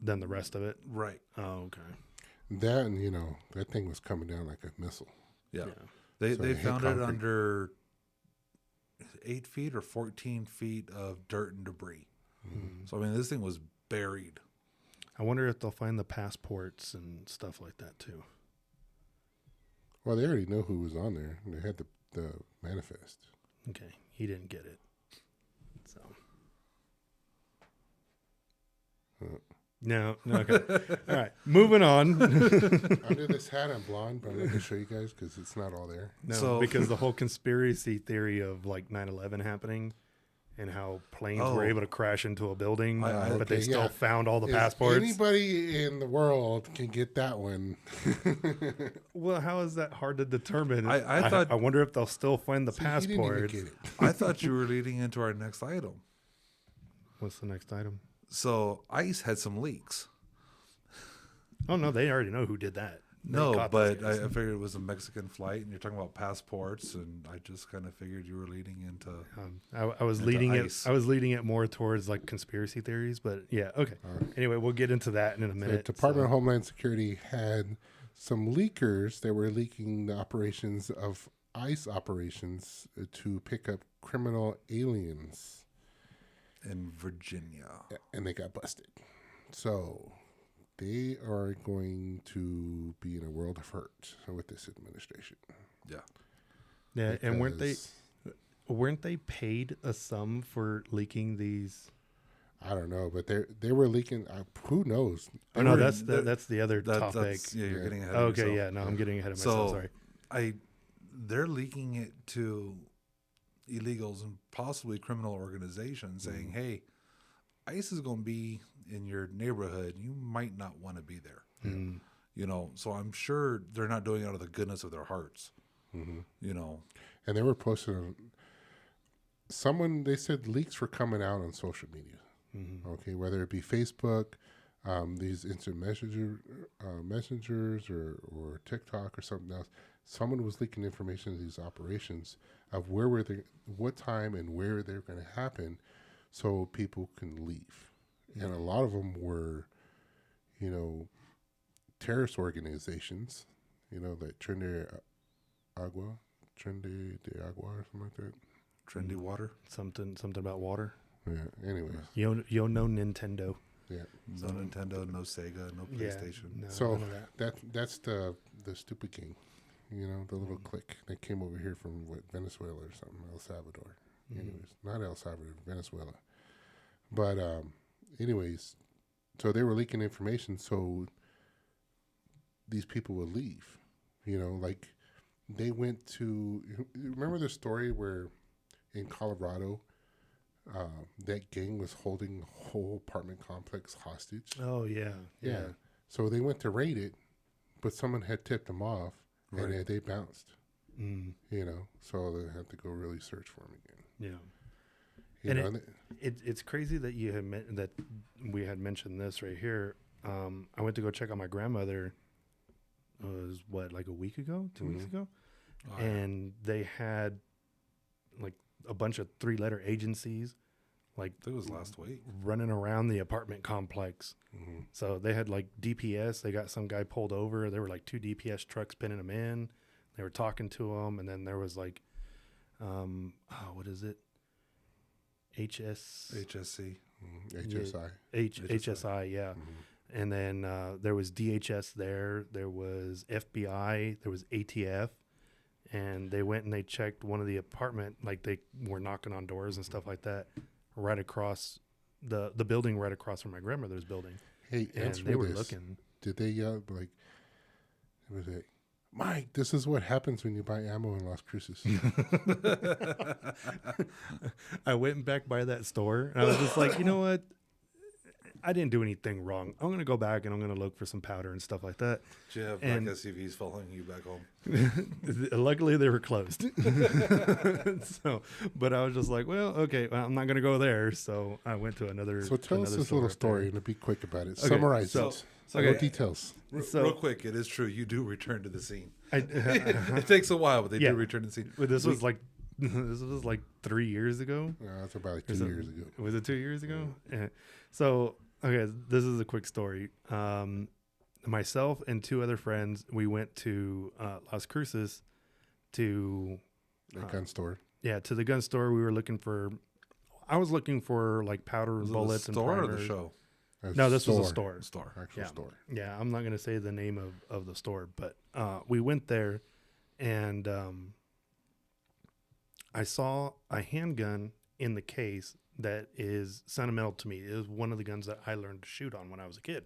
Than the rest of it. right. Oh, okay. That and that thing was coming down like a missile. Yeah. Yeah. They So they it hit found it concrete. under 8 feet or 14 feet of dirt and debris. So I mean, this thing was buried. I wonder if they'll find the passports and stuff like that too. Well, they already know who was on there. They had the manifest. Okay. He didn't get it. So. No. Okay. All right. Moving on. Under this hat, I'm blonde, but I'm not going to show you guys because it's not all there. No, So- because the whole conspiracy theory of like 9/11 happening and how planes were Oh. able to crash into a building, but they okay, still yeah. found all the If passports. anybody in the world can get that one. Well, how is that hard to determine? I thought- I wonder if they'll still find the See, he didn't even passports. get it. I thought you were leading into our next item. What's the next item? So ICE had some leaks. Oh no, they already know who did that. They No, caught those but guys. I figured it was a Mexican flight, and you're talking about passports, and I just kind of figured you were leading into. I was into leading ICE. it. I was leading it more towards like conspiracy theories, but yeah, okay. Anyway, we'll get into that in a The minute. Department of Homeland Security had some leakers that were leaking the operations of ICE operations to pick up criminal aliens, In Virginia. and they got busted. So they are going to be in a world of hurt with this administration. Yeah. Yeah, and Because- weren't they paid a sum for leaking these? I don't know, but they were leaking. Who knows? Oh no, were- that's the other topic. That's, yeah, you're Yeah. getting ahead of Okay, yourself. yeah, no, I'm getting ahead of myself. So Sorry. they're leaking it to illegals and possibly criminal organizations saying, hey, ICE is going to be in your neighborhood. You might not want to be there. So I'm sure they're not doing it out of the goodness of their hearts. Mm-hmm. And And they were posting. They said leaks were coming out on social media. Okay, whether it be Facebook, these instant messengers, or TikTok or something else. Someone was leaking information of these operations of what time and where they're going to happen, so people can leave. And a lot of them were, terrorist organizations. Like Trinidad Agua, Trinidad de Agua, or something like that. trendy water. Something about water. Yeah. Anyways, Yo no Nintendo. yeah. No Nintendo, no Sega, no PlayStation. Yeah, no, So none of that. that's the stupid king, the little clique that came over here from Venezuela or something, El Salvador. Anyways, not El Salvador, Venezuela. But anyways, so they were leaking information so these people would leave. Like they went to. Remember the story where in Colorado, that gang was holding the whole apartment complex hostage. Oh yeah, Yeah. So they went to raid it, but someone had tipped them off, and Right. they bounced. So they had to go really search for them again. yeah. And it's crazy that you had that we had mentioned this right here. I went to go check on my grandmother. It was like a week ago, 2 weeks ago, and they had like a bunch of 3-letter agencies, like I think it was last week. running around the apartment complex. So they had like DPS. They got some guy pulled over. There were like 2 DPS trucks pinning him in. They were talking to him, and then there was like, what is it? HSC. HSI. HSI, yeah. And then there was DHS there. There was FBI. There was ATF, and they went and they checked one of the apartment, like they were knocking on doors and stuff like that, right across the building, right across from my grandmother's building. Hey, And answer they were this. looking. Did they yell like, it was like, Mike, this is what happens when you buy ammo in Las Cruces. I went back by that store and I was just like, you know what? I didn't do anything wrong. I'm going to go back and I'm going to look for some powder and stuff like that. Do you have And- black SUVs following you back home? Luckily, they were closed. So, but I was just like, well, okay, well, I'm not going to go there. So I went to another. So tell us another this store little up there. story and be quick about it. Okay, Summarize so- it. so- No okay. details. So- Real quick, it is true. You do return to the scene. I, It takes a while, but they Yeah. do return to the scene. but this was like 3 years ago. No, that's about like Or 2 so- years ago. Was it 2 years ago? Yeah. So, okay, this is a quick story. Myself and two other friends, we went to Las Cruces to, A gun store. to the gun store. We were looking for, I was looking for like powder and Was it bullets the and store or primers. the show? No, this was a store. Store. Actual Yeah. store. Yeah, I'm not going to say the name of the store, but we went there and I saw a handgun in the case that is sentimental to me. It was one of the guns that I learned to shoot on when I was a kid.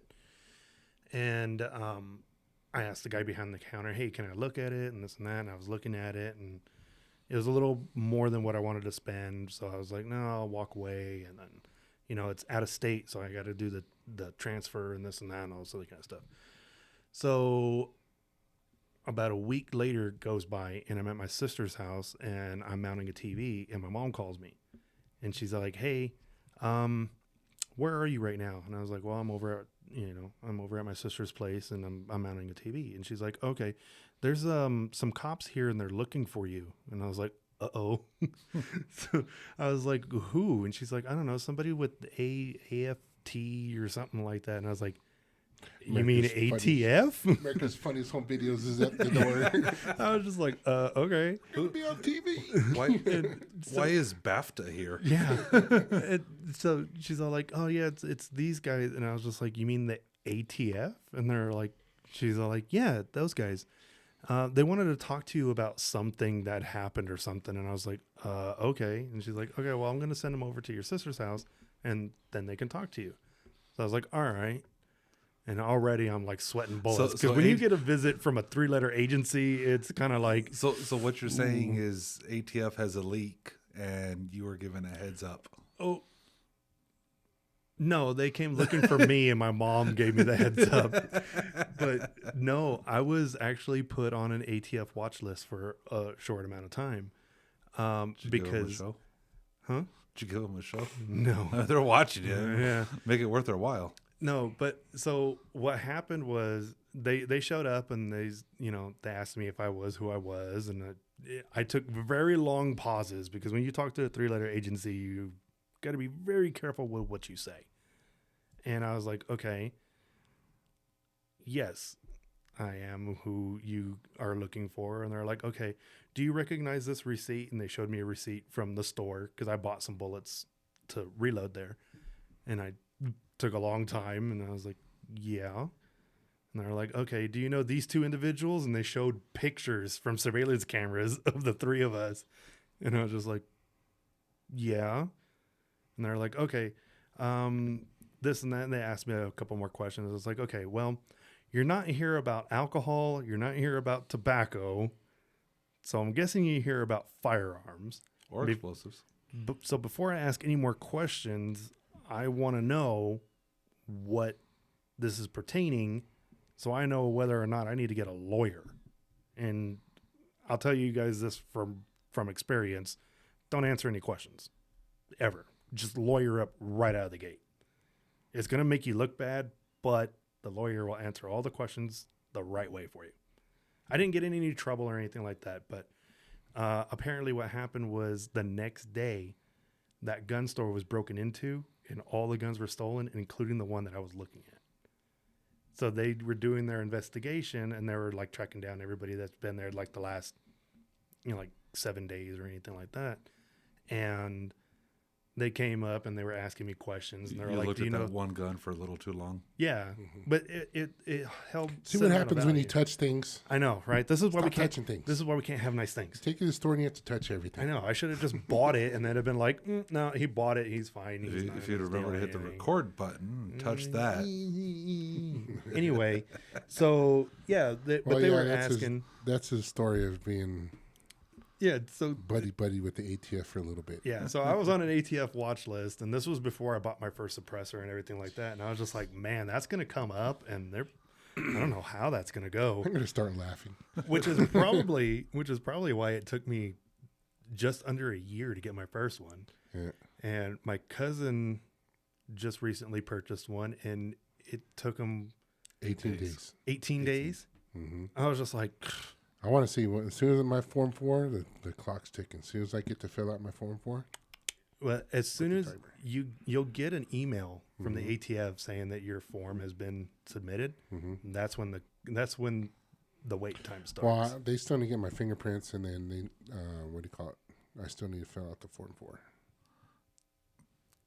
And I asked the guy behind the counter, hey, can I look at it and this and that? And I was looking at it and it was a little more than what I wanted to spend. So I was like, no, I'll walk away. And then, it's out of state. So I got to do the transfer and this and that and all this other kind of stuff. So about a week later goes by and I'm at my sister's house and I'm mounting a TV and my mom calls me and she's like, hey, where are you right now? And I was like, well, I'm over at my sister's place and I'm mounting a TV. And she's like, okay, there's some cops here and they're looking for you. And I was like, uh-oh. So I was like, who? And she's like, I don't know, somebody with AFT or something like that. And I was like, you mean America's Funniest- ATF? America's Funniest Home Videos is at the door. I was just like, okay. Gonna be on TV. Why is BAFTA here? Yeah. And so she's all like, oh yeah, it's these guys. And I was just like, you mean the ATF? And they're like, she's all like, yeah, those guys. They wanted to talk to you about something that happened or something. And I was like, okay. And she's like, okay, well, I'm going to send them over to your sister's house and then they can talk to you. So I was like, all right. And already I'm like sweating bullets. Because so when you A- get a visit from a 3-letter agency, it's kind of like, So what you're saying is ATF has a leak and you were given a heads up. oh, no, they came looking for me and my mom gave me the heads up. But no, I was actually put on an ATF watch list for a short amount of time. Did you give 'em a Because, show? huh? Did you give them a show? No. They're watching you. Yeah. Make it worth their while. No, but so what happened was they showed up and they asked me if I was who I was. And I took very long pauses because when you talk to a 3-letter agency, you got to be very careful with what you say. And I was like, okay, yes, I am who you are looking for. And they're like, okay, do you recognize this receipt? And they showed me a receipt from the store because I bought some bullets to reload there. And I took a long time and I was like, yeah. And they're like, okay, do you know these two individuals? And they showed pictures from surveillance cameras of the three of us. And I was just like, yeah. And they're like, okay, this and that. And they asked me a couple more questions. I was like, okay, well, you're not here about alcohol. You're not here about tobacco. So I'm guessing you're here about firearms. Or Be- explosives. So before I ask any more questions, I want to know what this is pertaining so I know whether or not I need to get a lawyer. And I'll tell you guys this from experience. Don't answer any questions ever. Just lawyer up right out of the gate. It's going to make you look bad, but the lawyer will answer all the questions the right way for you. I didn't get in any trouble or anything like that, but apparently what happened was the next day that gun store was broken into and all the guns were stolen, including the one that I was looking at. So they were doing their investigation and they were like tracking down everybody that's been there like the last, like 7 days or anything like that. And they came up and they were asking me questions, and they were You like, looked "Do you at know?" that one gun for a little too long. Yeah, but it held. See some what amount of happens when you value. touch things. I know, right? This is why we Stop can't touching things. This is why we can't have nice things. Take you to the store and you have to touch everything. I know. I should have just bought it and then have been like, no, he bought it. He's fine. He's not If you'd gonna remember to steal hit the anything." record button, and touch that. Anyway, so yeah, but they were asking. That's his story of being Yeah, so buddy with the ATF for a little bit. yeah, so I was on an ATF watch list, and this was before I bought my first suppressor and everything like that. And I was just like, man, that's going to come up, and I don't know how that's going to go. I'm gonna start laughing. which is probably why it took me just under a year to get my first one. Yeah. And my cousin just recently purchased one, and it took him 18 days. 18 days. I was just like, I want to see as soon as my Form 4, the clock's ticking. As soon as I get to fill out my Form 4. well, as soon as you'll get an email from the ATF saying that your form has been submitted, and that's when the wait time starts. Well, they still need to get my fingerprints, and then they, what do you call it? I still need to fill out the Form 4.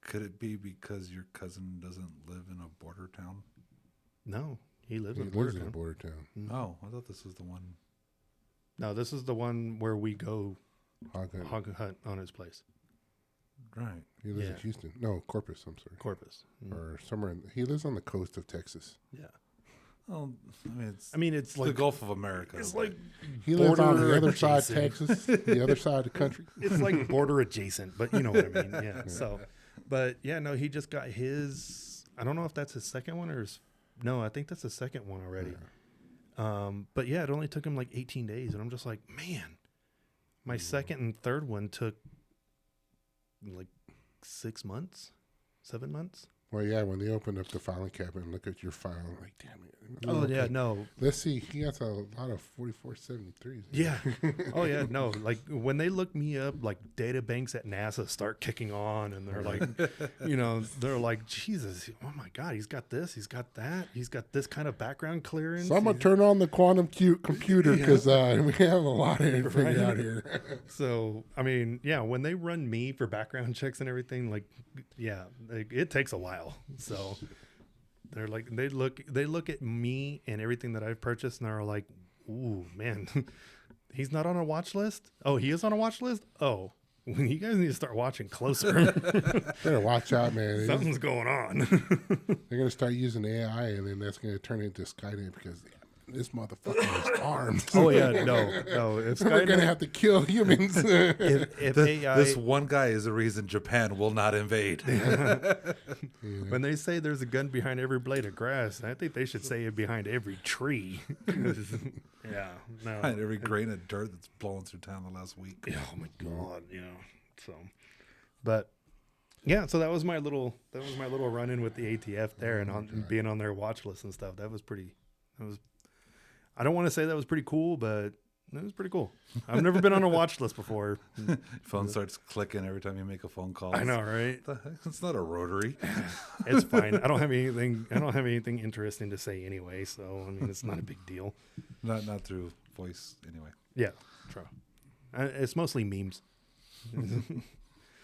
Could it be because your cousin doesn't live in a border town? No, he lives He in lives in a Bordertown. border town. Oh, I thought this was the one. No, this is the one where we go Hog Hunt. hog hunt on his place, Right. He lives in Yeah. Houston. No, Corpus, I'm sorry. Corpus. Or somewhere. He lives on the coast of Texas. Yeah, Oh, it's it's the like Gulf of America. it's like He lives on border the other side of adjacent. Texas, the other side of the country. It's like border adjacent, but you know what I mean. Yeah. So, but yeah, no, he just got his. I don't know if that's his second one or his. No, I think that's the second one already. But yeah, it only took him like 18 days, and I'm just like, man, my second and third one took like 6 months, 7 months. Well, yeah, when they opened up the filing cabinet and look at your file, I'm like, damn it. Oh yeah, no, Let's see. He has a lot of 4473s. yeah, oh yeah, no. Like when they look me up, like data banks at NASA start kicking on, and they're like, they're like, Jesus, oh my God, he's got this, he's got that, he's got this kind of background clearance. So I'm going to turn on the quantum computer because we have a lot of it to figure out here. So, I mean, yeah, when they run me for background checks and everything, like, yeah, it takes a while. So they're like, they look at me and everything that I've purchased, and they're like, ooh, man, he's not on a watch list. Oh, he is on a watch list. Oh, you guys need to start watching closer. Better watch out, man. Something's going on. They're going to start using AI, and then that's going to turn into Skynet because this motherfucker has arms. Oh yeah, no. If We're going to have to kill humans. if AI, This one guy is the reason Japan will not invade. when they say there's a gun behind every blade of grass, I think they should say it behind every tree. Yeah, no. Behind every grain of dirt that's blowing through town the last week. Oh my God, yeah. So, but yeah, so that was my little run in with the ATF there, and being on their watch list and stuff. That was I don't want to say that was pretty cool, but it was pretty cool. I've never been on a watch list before. Phone starts clicking every time you make a phone call. I know, right? What the heck? It's not a rotary. It's fine. I don't have anything interesting to say anyway, so I mean, it's not a big deal. Not through voice anyway. Yeah, true. It's mostly memes.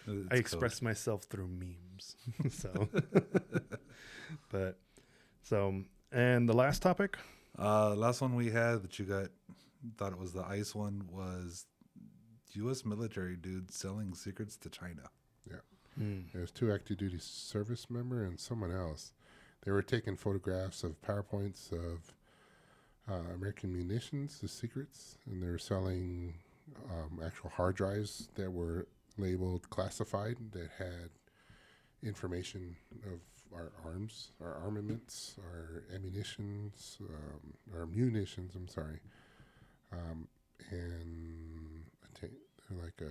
I express myself through memes. So, and the last topic. Last one we had that you thought it was the ICE one was U.S. military dude selling secrets to China. Yeah. There's 2 active duty service member and someone else. They were taking photographs of PowerPoints of American munitions, the secrets, and they were selling actual hard drives that were labeled classified that had information of our arms, our armaments, our ammunitions, our munitions, I'm sorry. And I think they're like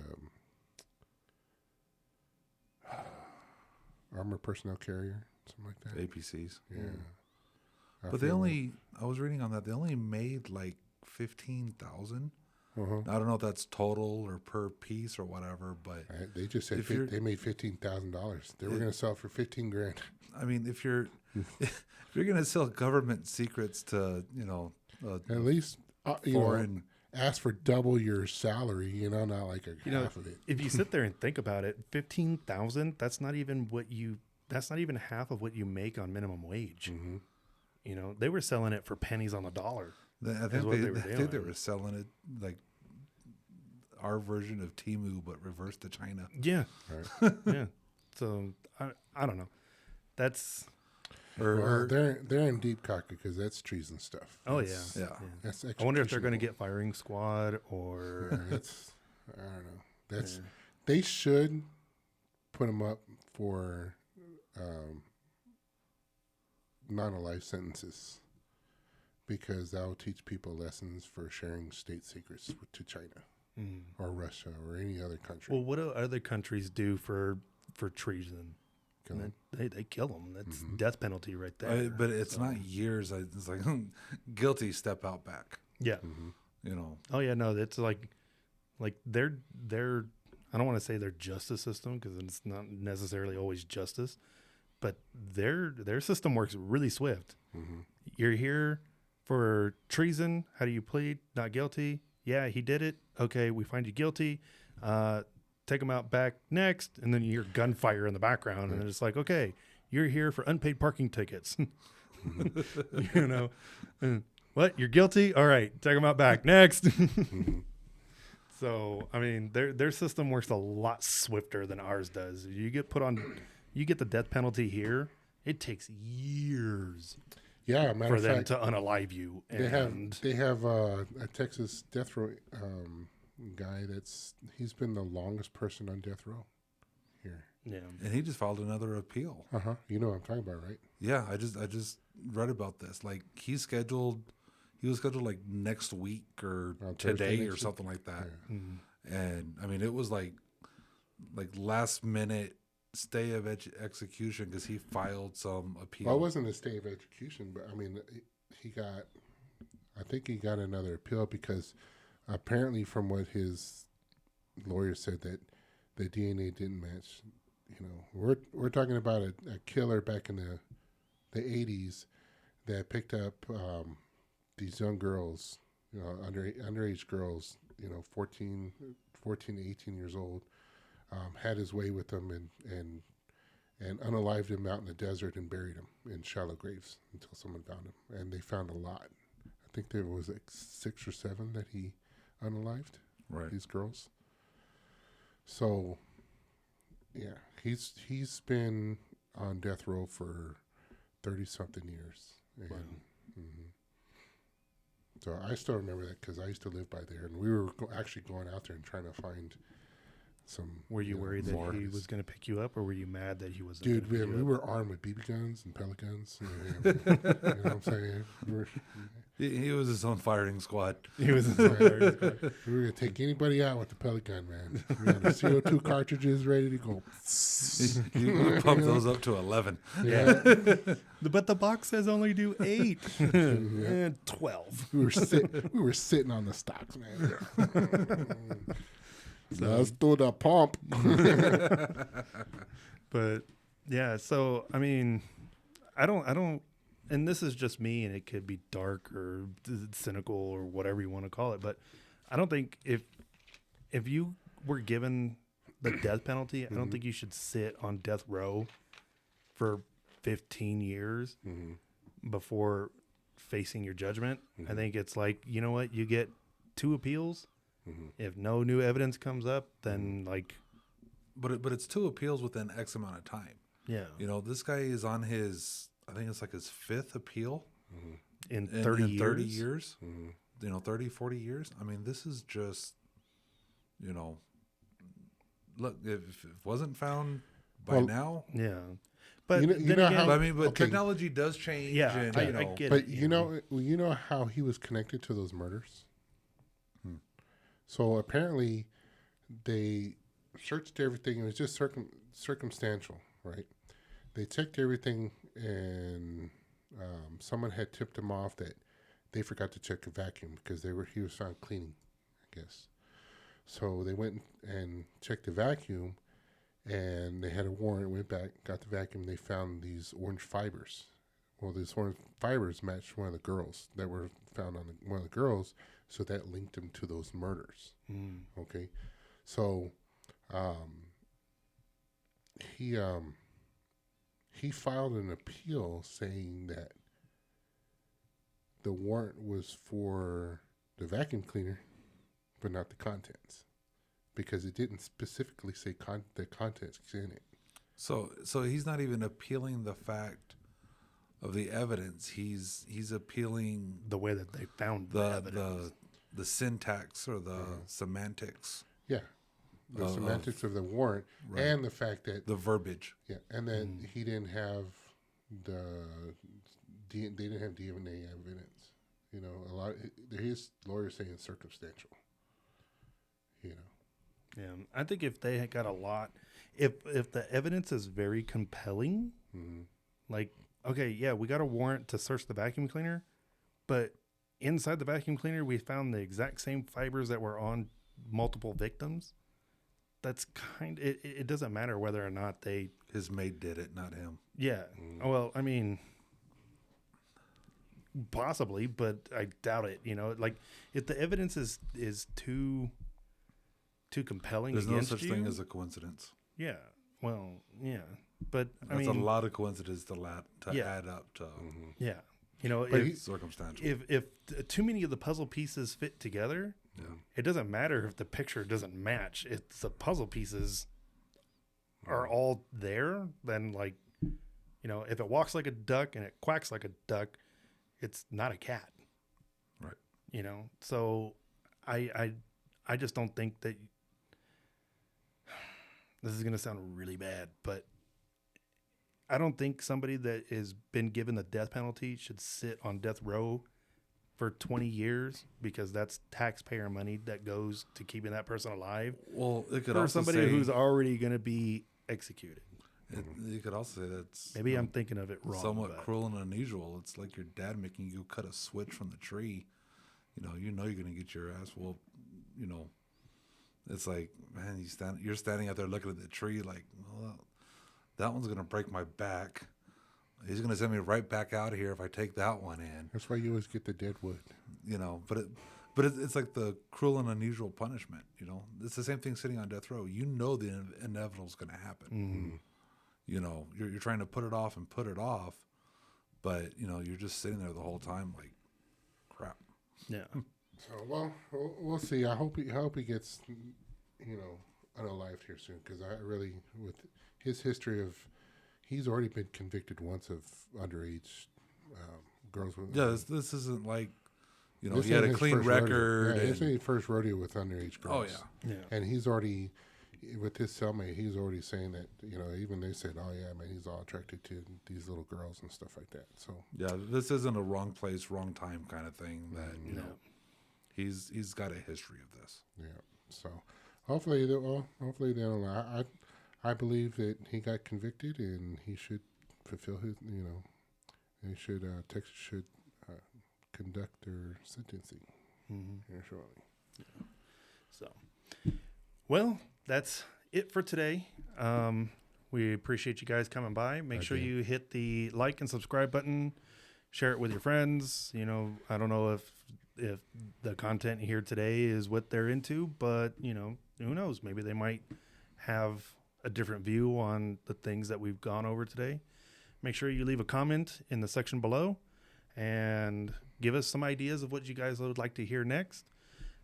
armor personnel carrier, something like that. APCs. Yeah. But I was reading on that, they only made like 15,000. I don't know if that's total or per piece or whatever, but They just said they made $15,000. They were going to sell it for $15,000. I mean, if you're going to sell government secrets to, At least foreign ask for double your salary, not like a half of it. if you sit there and think about it, 15,000, that's not even half of what you make on minimum wage. Mm-hmm. They were selling it for pennies on the dollar. I think they were selling it like our version of Temu, but reversed to China. Yeah. Right. Yeah. So I don't know. That's Well, they're in deep cock because that's treason stuff. oh That's- Yeah. That's I wonder if they're going to executionable. get firing squad or That's I don't know. They should put them up for non-life sentences because that will teach people lessons for sharing state secrets to China or Russia or any other country. well, what do other countries do for treason? Kill 'em. They kill them. That's death penalty right there. But it's not years. It's like guilty, step out back. yeah. Oh yeah, no, it's like they're I don't want to say their justice system because it's not necessarily always justice, but their system works really swift. You're here for treason. How do you plead? Not guilty. Yeah, he did it. Okay, we find you guilty. Take him out back next, and then you hear gunfire in the background, and it's like, okay, you're here for unpaid parking tickets. What? You're guilty? All right, take him out back next. So, I mean, their system works a lot swifter than ours does. You get the death penalty here. It takes years Yeah, matter for of them fact, to unalive you. And they have a Texas death row guy he's been the longest person on death row here. yeah, And he just filed another appeal. You know what I'm talking about, right? Yeah, I just read about this. Like he was scheduled like next week or Thursday today next or week? something like that. And I mean, it was like last minute stay of execution because he filed some appeal. Well, it wasn't a stay of execution, but I mean, I think he got another appeal because apparently, from what his lawyer said, that the DNA didn't match. We're talking about a killer back in the 80s that picked up these young girls, underage girls, 14, 18 years old, had his way with them and unalived him out in the desert and buried him in shallow graves until someone found him. And they found a lot. I think there was like 6 or 7 that he unalived, Right. these girls. So, yeah, he's been on death row for 30-something years. And, So I still remember that because I used to live by there, and we were actually going out there and trying to find some. were you worried that he Floridas. was going to pick you up, or were you mad that he wasn't? Dude, gonna pick we you up? were armed with BB guns and pellet guns. You know what I'm saying? He was his own firing squad. He was. We were going to take anybody out with the pellet gun, man. We had the CO2 cartridges ready to go. You pump those up to 11. Yeah. But the box says only do 8 and 12. We were sitting on the stocks, man. Let's do the pump. But yeah, so I mean, I don't, and this is just me, and it could be dark or cynical or whatever you want to call it, but I don't think if you were given the death penalty, I don't think you should sit on death row for 15 years before facing your judgment. I think it's like, you know what, you get 2 appeals. If no new evidence comes up, then like, But it's 2 appeals within X amount of time. yeah, This guy is on I think it's like his 5th appeal in in 30 in years. 30 years. 30, 40 years. I mean, this is just, look, if it wasn't found by Well, now, Yeah. But You know- then you know again, how- but I mean, Okay. technology does change. yeah, and, I get But it. you know how he was connected to those murders? So apparently they searched everything. It was just circumstantial, right? They checked everything, and someone had tipped him off that they forgot to check a vacuum because he was found cleaning, I guess. So they went and checked the vacuum, and they had a warrant. Went back, got the vacuum. They found these orange fibers. Well, these orange fibers matched one of the girls that were found on one of the girls. So that linked him to those murders. Okay. So he filed an appeal saying that the warrant was for the vacuum cleaner, but not the contents, because it didn't specifically say the contents in it. So he's not even appealing the fact of the evidence. He's appealing The way that they found the evidence. the syntax or the semantics, Yeah. The semantics of the warrant and the fact that the verbiage. yeah, and then he didn't have they didn't have DNA evidence. You know, a lot. His lawyers saying it's circumstantial. You know, Yeah, I think if they had got a lot, if the evidence is very compelling, like, okay, yeah, we got a warrant to search the vacuum cleaner, but inside the vacuum cleaner we found the exact same fibers that were on multiple victims. That's it doesn't matter whether or not His maid did it, not him. yeah. Well, I mean, possibly, but I doubt it. You know, like if the evidence is too compelling, There's no against such you, thing as a coincidence. yeah. Well, yeah, but I That's mean, a lot of coincidence to Yeah. add up to yeah. You know, But if circumstantial. if too many of the puzzle pieces fit together, it doesn't matter if the picture doesn't match. If the puzzle pieces are all there, then like, you know, if it walks like a duck and it quacks like a duck, it's not a cat. Right. You know, so I just don't think that. This is going to sound really bad, but I don't think somebody that has been given the death penalty should sit on death row for 20 years, because that's taxpayer money that goes to keeping that person alive Well, it could for also somebody say, who's already going to be executed. you could also say that's Maybe I'm thinking of it wrong. somewhat but- cruel and unusual. It's like your dad making you cut a switch from the tree. You know you're going to get your ass. Well, you know, it's like, man, you're standing out there looking at the tree like, well, that one's going to break my back. He's going to send me right back out here if I take that one in. that's why you always get the dead wood. You know, but it's like the cruel and unusual punishment. You know, it's the same thing sitting on death row. You know the inevitable is going to happen. You know, you're trying to put it off, but you know you're just sitting there the whole time like, crap. Yeah. So well, we'll see. I hope he gets, you know, unalived here soon, because I really, with his history of, he's already been convicted once of underage girls. With, Yeah, this isn't like, you know, this he had ain't a his clean first record. rodeo. Yeah, and- this ain't his first rodeo with underage girls. Oh, yeah. Yeah. And he's already, with his cellmate, he's already saying that, you know, even they said, oh yeah, man, he's all attracted to these little girls and stuff like that. So Yeah, this isn't a wrong place, wrong time kind of thing. That you know, he's got a history of this. yeah. So hopefully they'll allow. I believe that he got convicted and he should fulfill his, you know, Texas should conduct their sentencing here shortly. So, well, that's it for today. We appreciate you guys coming by. Make sure you hit the like and subscribe button. Share it with your friends. You know, I don't know if the content here today is what they're into, but you know, who knows? Maybe they might have a different view on the things that we've gone over today. Make sure you leave a comment in the section below and give us some ideas of what you guys would like to hear next.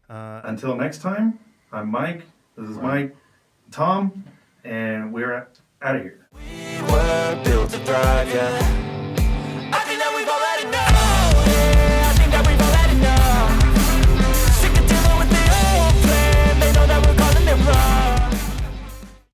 Until next time, I'm Mike. This is Mike, Tom, and we're out of here. We were built to thrive, yeah.